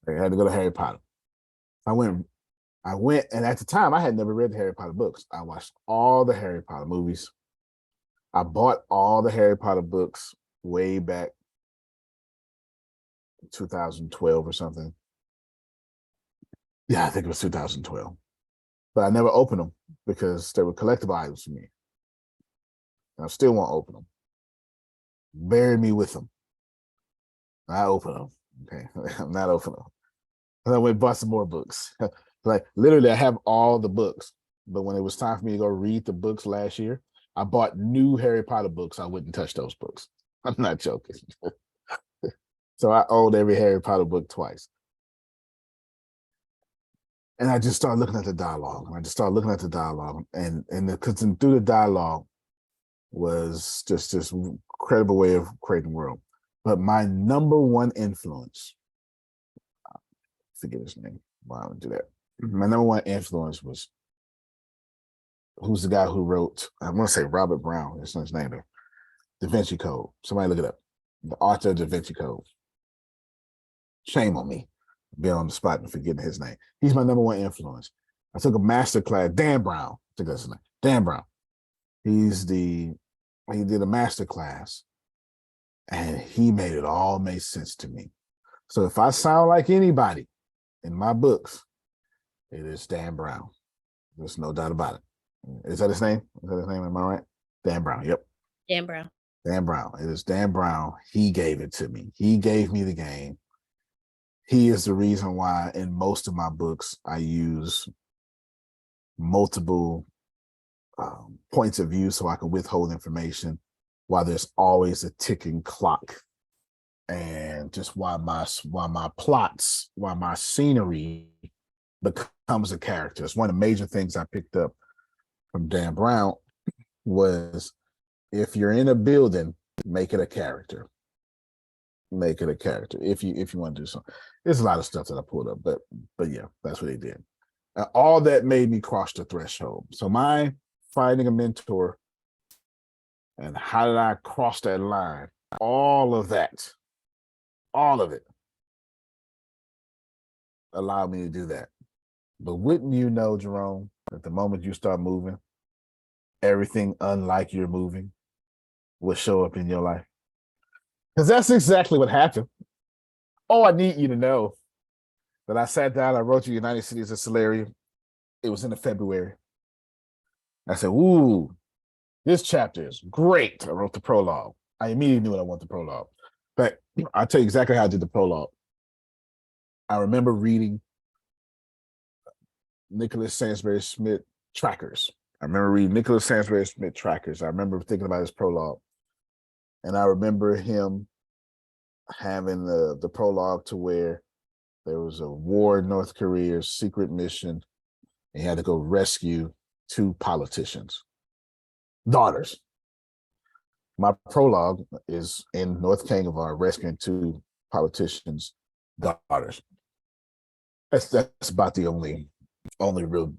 I had to go to Harry Potter. I went, and at the time I had never read the Harry Potter books. I watched all the Harry Potter movies. I bought all the Harry Potter books way back 2012 or something. Yeah, I think it was 2012. But I never opened them because they were collectible items for me. I still won't open them. Bury me with them. I open them. Okay, I'm not opening them. And I went and bought some more books. Like literally, I have all the books. But when it was time for me to go read the books last year, I bought new Harry Potter books. I wouldn't touch those books. I'm not joking. So I owned every Harry Potter book twice. And I just started looking at the dialogue. And through the dialogue was just this incredible way of creating the world. But my number one influence, forget his name. Why don't I do that? My number one influence was, who's the guy who wrote, I want to say Robert Brown, that's not his name though, Da Vinci Code. Somebody look it up. The author of Da Vinci Code. Shame on me, being on the spot and forgetting his name. He's my number one influence. I took a master class, Dan Brown. I think that's his name. Dan Brown. He did a master class and he made it all make sense to me. So if I sound like anybody in my books, it is Dan Brown. There's no doubt about it. Is that his name? Am I right? Dan Brown. Yep. Dan Brown. Dan Brown. It is Dan Brown. He gave it to me. He gave me the game. He is the reason why in most of my books, I use multiple points of view so I can withhold information while there's always a ticking clock. And just why my scenery becomes a character. It's one of the major things I picked up from Dan Brown was, if you're in a building, make it a character. make it a character if you want to do something. There's a lot of stuff that I pulled up, but yeah, that's what they did. All that made me cross the threshold. So my finding a mentor and how did I cross that line? All of that, all of it allowed me to do that. But wouldn't you know, Jerome, that the moment you start moving, everything unlike you're moving will show up in your life? Because that's exactly what happened. Oh, I need you to know that I sat down, I wrote you United Cities of Celeria. It was in the February. I said, ooh, this chapter is great. I wrote the prologue. I immediately knew what I want the prologue. But I'll tell you exactly how I did the prologue. I remember reading Nicholas Sansbury Smith Trackers. I remember thinking about his prologue. And I remember him having the prologue to where there was a war in North Korea, secret mission. He had to go rescue 2 politicians' daughters. My prologue is in North Kangavar rescuing 2 politicians' daughters. That's about the only real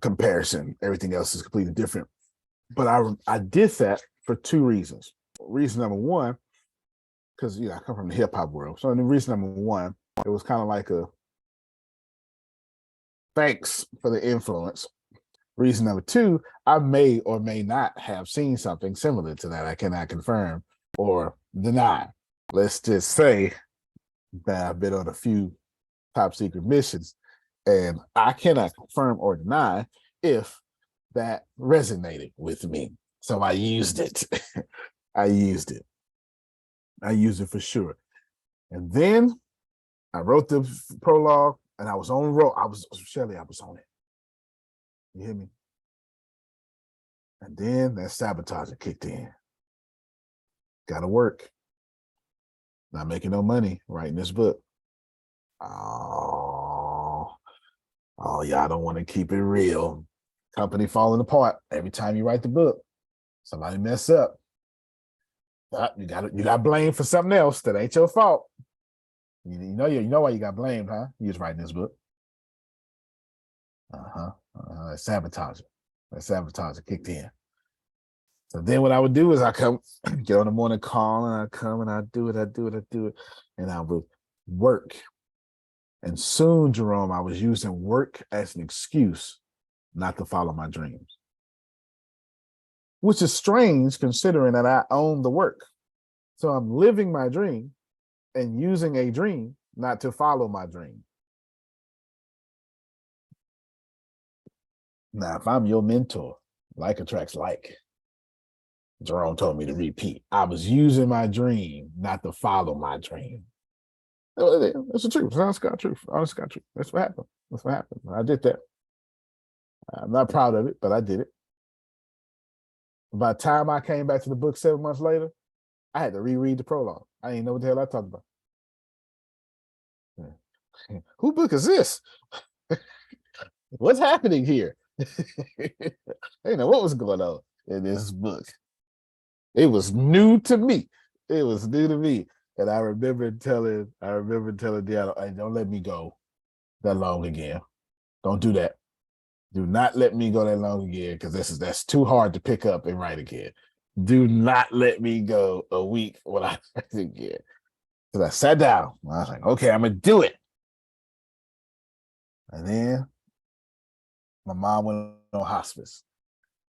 comparison. Everything else is completely different. But I did that for 2 reasons. Reason number one, because I come from the hip hop world. So the reason number one, it was kind of like a thanks for the influence. Reason number two, I may or may not have seen something similar to that. I cannot confirm or deny. Let's just say that I've been on a few top secret missions, and I cannot confirm or deny if that resonated with me. So I used it. I used it for sure. And then I wrote the prologue, and I was on the road. I was on it. You hear me? And then that sabotager kicked in. Gotta work. Not making no money writing this book. Oh, y'all don't want to keep it real. Company falling apart every time you write the book. Somebody mess up. You got blamed for something else that ain't your fault. You know why you got blamed, huh? You was writing this book. That sabotager kicked in. So then what I would do is I come get on the morning call, and I come and I do it, and I would work. And soon, Jerome, I was using work as an excuse not to follow my dreams, which is strange considering that I own the work. So I'm living my dream and using a dream not to follow my dream. Now, if I'm your mentor, like attracts like. Jerome told me to repeat. I was using my dream not to follow my dream. That's the truth. Honest God truth. That's what happened. I did that. I'm not proud of it, but I did it. By the time I came back to the book 7 months later, I had to reread the prologue. I didn't know what the hell I talked about. Who book is this? What's happening here? I didn't know what was going on in this book. It was new to me. And I remember telling Deanna, hey, don't let me go that long again. Don't do that. Do not let me go that long again, because that's too hard to pick up and write again. Do not let me go a week when I write again. Because I sat down. I was like, okay, I'm going to do it. And then my mom went on hospice.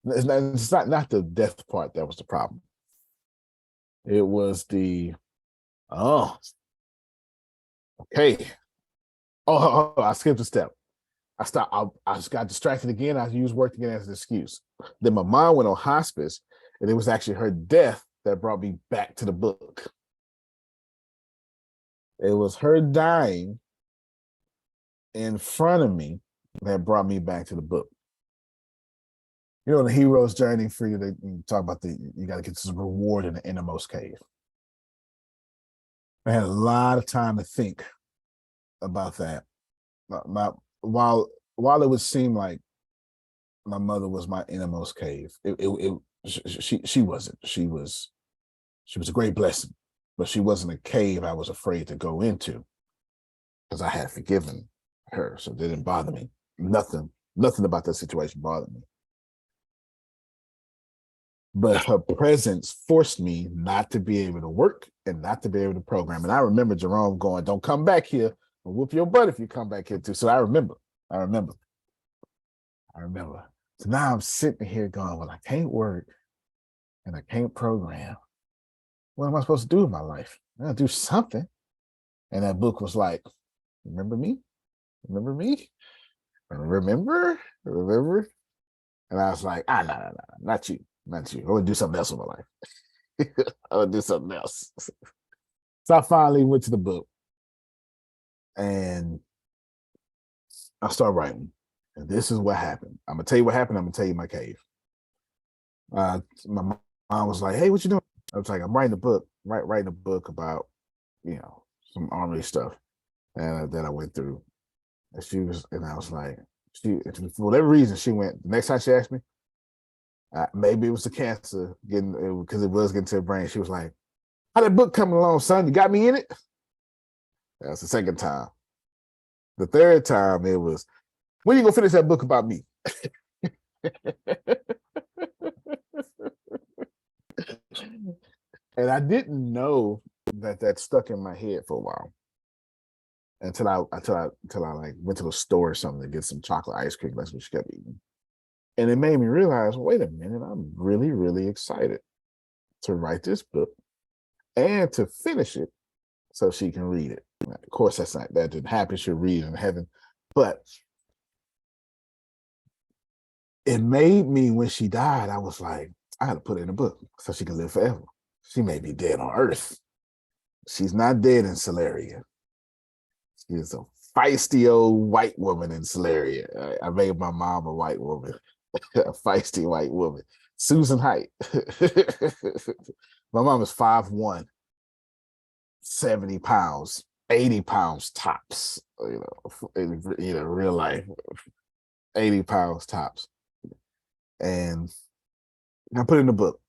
It's not the death part that was the problem. It was I skipped a step. I just got distracted again. I used work again as an excuse. Then my mom went on hospice, and it was actually her death that brought me back to the book. It was her dying in front of me that brought me back to the book. You know, the hero's journey for you, they talk about you got to get some reward in the innermost cave. I had a lot of time to think about that. While it would seem like my mother was my innermost cave, she wasn't. She was a great blessing. but she wasn't a cave I was afraid to go into because I had forgiven her. So it didn't bother me. Nothing about that situation bothered me. But her presence forced me not to be able to work and not to be able to program. And I remember Jerome going, "Don't come back here. I'll whoop your butt if you come back here too." So I remember. So now I'm sitting here going, well, I can't work and I can't program. What am I supposed to do with my life? I gotta do something. And that book was like, remember me? Remember me? Remember? And I was like, no, not you. Not you. I want to do something else with my life. I want to do something else. So I finally went to the book and I started writing. And this is what happened. I'm going to tell you what happened. I'm going to tell you my cave. My mom was like, "Hey, what you doing?" I was like, "I'm writing a book, writing a book about, some army stuff and that I went through." And I was like, for whatever reason, she went, the next time she asked me, maybe it was the cancer because it was getting to her brain. She was like, "How that book coming along, son? You got me in it?" That was the second time. The third time it was, "When you gonna finish that book about me?" And I didn't know that stuck in my head for a while until I like went to the store or something to get some chocolate ice cream. That's what she kept eating. And it made me realize, wait a minute, I'm really, really excited to write this book and to finish it so she can read it. Of course, that didn't happen. She'll read it in heaven. But it made me, when she died, I was like, I got to put it in a book so she can live forever. She may be dead on earth. She's not dead in Solaria. She is a feisty old white woman in Solaria. I made my mom a white woman, a feisty white woman. Susan Height. My mom is 5'1", 70 pounds, 80 pounds tops, real life, 80 pounds tops. And I put it in the book.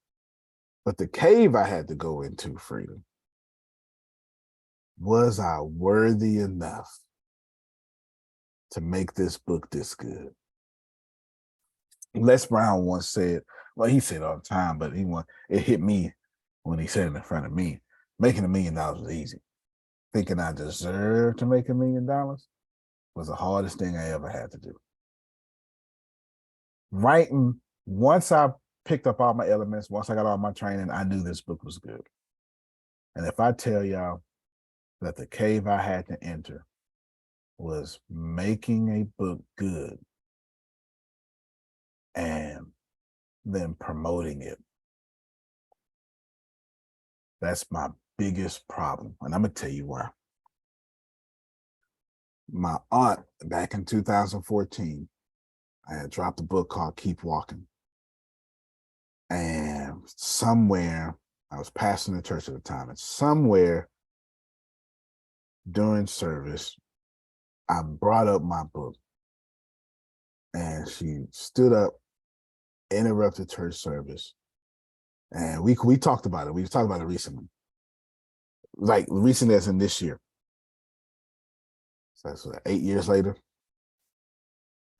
But the cave I had to go into, Freedom, was I worthy enough to make this book this good? Les Brown once said, well, he said it all the time, but it hit me when he said it in front of me. Making $1 million was easy. Thinking I deserved to make $1 million was the hardest thing I ever had to do. Writing, once I picked up all my elements, once I got all my training, I knew this book was good. And if I tell y'all that the cave I had to enter was making a book good and then promoting it, that's my biggest problem. And I'm going to tell you why. My aunt, back in 2014, I had dropped a book called Keep Walking. And somewhere, I was pastoring the church at the time, and somewhere during service, I brought up my book. And she stood up, interrupted church service. And we talked about it. We talked about it recently. Like recently as in this year. So that's 8 years later.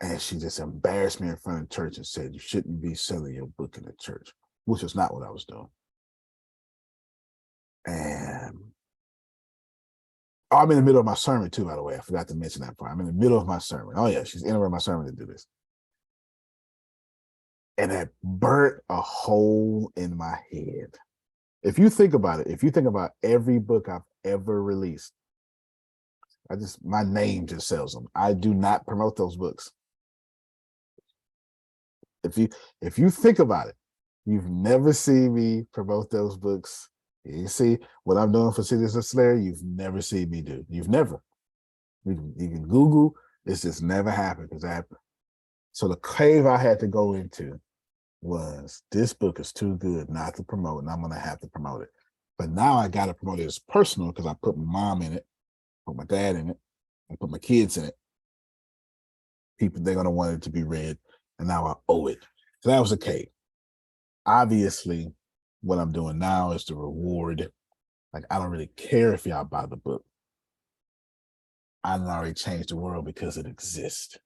And she just embarrassed me in front of the church and said, "You shouldn't be selling your book in the church," which was not what I was doing. And I'm in the middle of my sermon too, by the way. I forgot to mention that part. I'm in the middle of my sermon. Oh yeah, she's interrupting my sermon to do this. And that burnt a hole in my head. If you think about it, if you think about every book I've ever released, my name just sells them. I do not promote those books. If you think about it, you've never seen me promote those books. You see what I'm doing for Cities of Solaria, you've never seen me do. You've never. You can Google, it's just never happened. So the cave I had to go into was, this book is too good not to promote, and I'm going to have to promote it. But now I got to promote it as personal because I put my mom in it, put my dad in it, I put my kids in it. People, they're going to want it to be read, and now I owe it. So that was the cave. Obviously, what I'm doing now is to reward Like, I don't really care if y'all buy the book. I done already changed the world because it exists.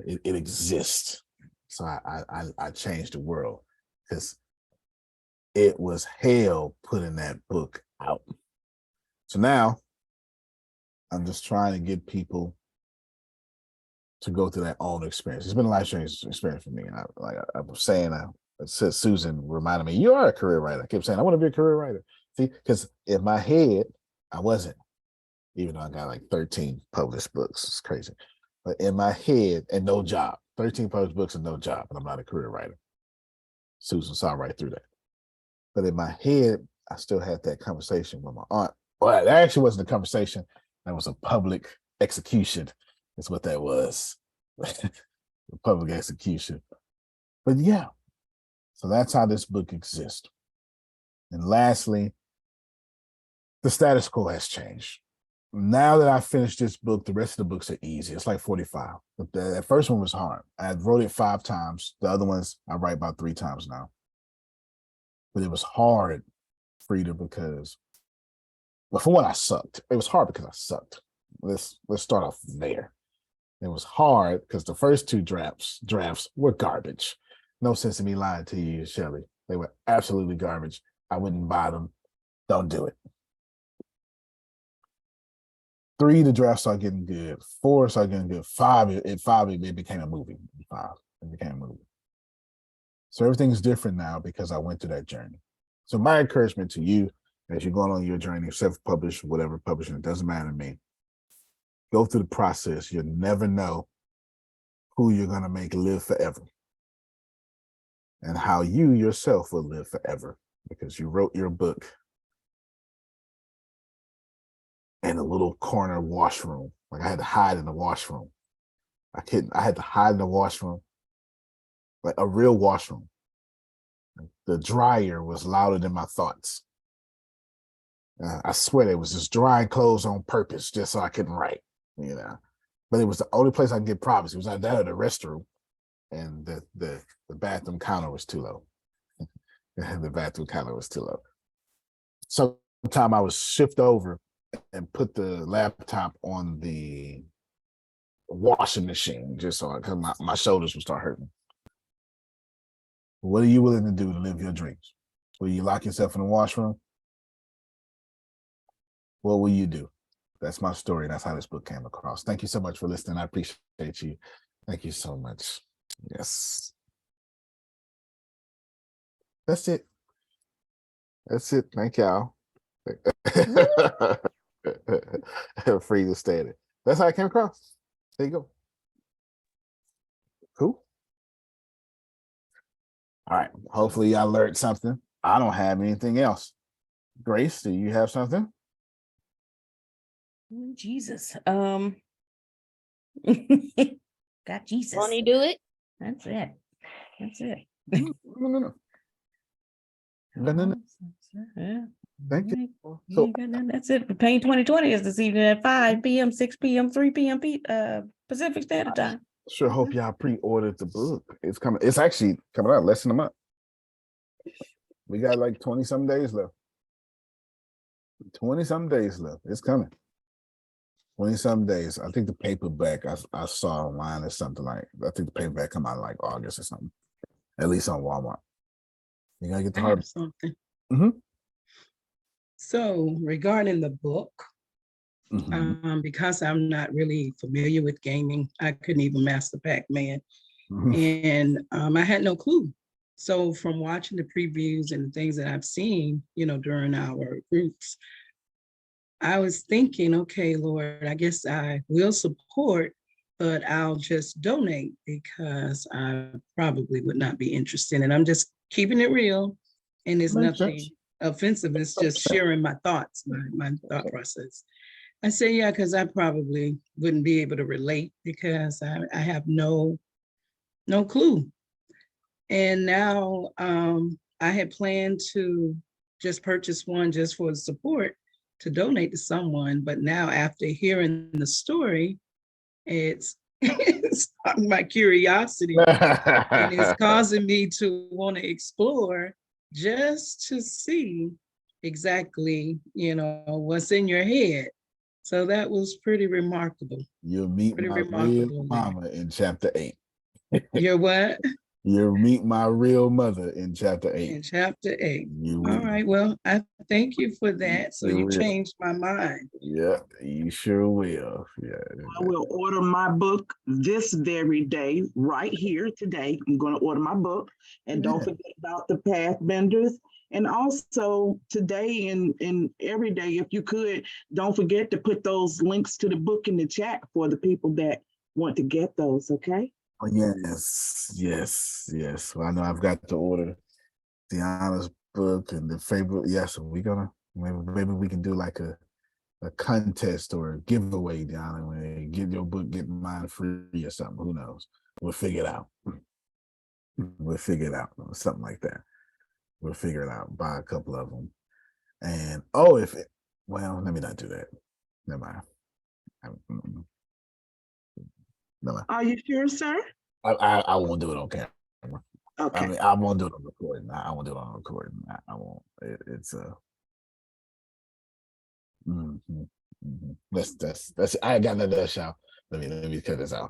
It exists. So I changed the world because it was hell putting that book out. So now I'm just trying to get people to go through their own experience. It's been a life-changing experience for me. And I was saying, Susan reminded me, you are a career writer. I kept saying, I want to be a career writer. See, because in my head, I wasn't, even though I got like 13 published books. It's crazy. But in my head, and no job, 13 published books and no job, and I'm not a career writer. Susan saw right through that. But in my head, I still had that conversation with my aunt. Well, that actually wasn't a conversation. That was a public execution. That's what that was. The public execution. But yeah, so that's how this book exists. And lastly, the status quo has changed. Now that I finished this book, the rest of the books are easy. It's like 45. But that first one was hard. I wrote it 5 times. The other ones I write about 3 times now. But it was hard, Frida, because, well, for one, I sucked. It was hard because I sucked. Let's start off there. It was hard because the first 2 drafts were garbage. No sense in me lying to you, Shelley. They were absolutely garbage. I wouldn't buy them. Don't do it. 3, the draft started getting good. 4 started getting good. 5, it became a movie. 5, it became a movie. So everything's different now because I went through that journey. So my encouragement to you, as you're going on your journey, self-published, whatever, publishing, it doesn't matter to me. Go through the process. You'll never know who you're going to make live forever and how you yourself will live forever because you wrote your book in a little corner washroom. Like I had to hide in the washroom. I had to hide in the washroom, like a real washroom. The dryer was louder than my thoughts. I swear it was just drying clothes on purpose just so I couldn't write, you know. But it was the only place I could get privacy. It was like that or the restroom, and the bathroom counter was too low. The bathroom counter was too low. Sometime I would shift over and put the laptop on the washing machine just so because my shoulders would start hurting. What are you willing to do to live your dreams? Will you lock yourself in the washroom? What will you do? That's my story. That's how this book came across. Thank you so much for listening. I appreciate you. Thank you so much. Yes. That's it. That's it. Thank y'all. Free to stay there. That's how it came across. There you go. Cool. All right. Hopefully y'all learned something. I don't have anything else. Grace, do you have something? Jesus. Got Jesus. Want to do it? That's it. That's it. No. No. Yeah. Thank you. So, that's it. The Pain 2020 is this evening at 5 p.m., 6 p.m., 3 p.m. Pacific Standard Time. Sure hope y'all pre-ordered the book. It's coming. It's actually coming out less than a month. We got like 20-some days left. 20-some days left. It's coming. 20-some days. I think the paperback I saw online or something like. I think the paperback come out like August or something. At least on Walmart. You gotta get the I have hard. something. Mm-hmm. So regarding the book, Mm-hmm. because I'm not really familiar with gaming, I couldn't even master Pac-Man. Mm-hmm. And I had no clue. So from watching the previews and the things that I've seen, during our groups, I was thinking, okay, Lord, I guess I will support, but I'll just donate because I probably would not be interested. And I'm just keeping it real. And there's Makes nothing sense. offensive. It's just sharing my thoughts, my thought process. I say, yeah, because I probably wouldn't be able to relate because I have no clue. And now I had planned to just purchase one just for support to donate to someone. But now after hearing the story, it's sparked my curiosity and it's causing me to want to explore just to see exactly, what's in your head. So that was pretty remarkable. You'll meet Pretty my real remarkable there. mama in chapter 8. You're what? You'll meet my real mother in chapter 8. In chapter 8. You All will. right. Well, I thank you for that. So You you will. changed my mind. Yeah, you sure will. Yeah. I will order my book this very day, right here today. I'm going to order my book. And don't Yeah. forget about the Pathbenders. And also today and every day, if you could, don't forget to put those links to the book in the chat for the people that want to get those, okay? Oh, yes. Well, I know I've got to order Deanna's book and the favorite. Yes, we're gonna maybe we can do like a contest or a giveaway, Deanna. When you get your book, get mine free or something. Who knows? We'll figure it out. We'll figure it out. Something like that. We'll figure it out. Buy a couple of them. And well, let me not do that. Never mind. Never mind. Are you sure, sir? I won't do it on camera. Okay. I mean, I won't do it on recording. I won't do it on recording. I won't. It's That's I got another shout. Let me cut this out.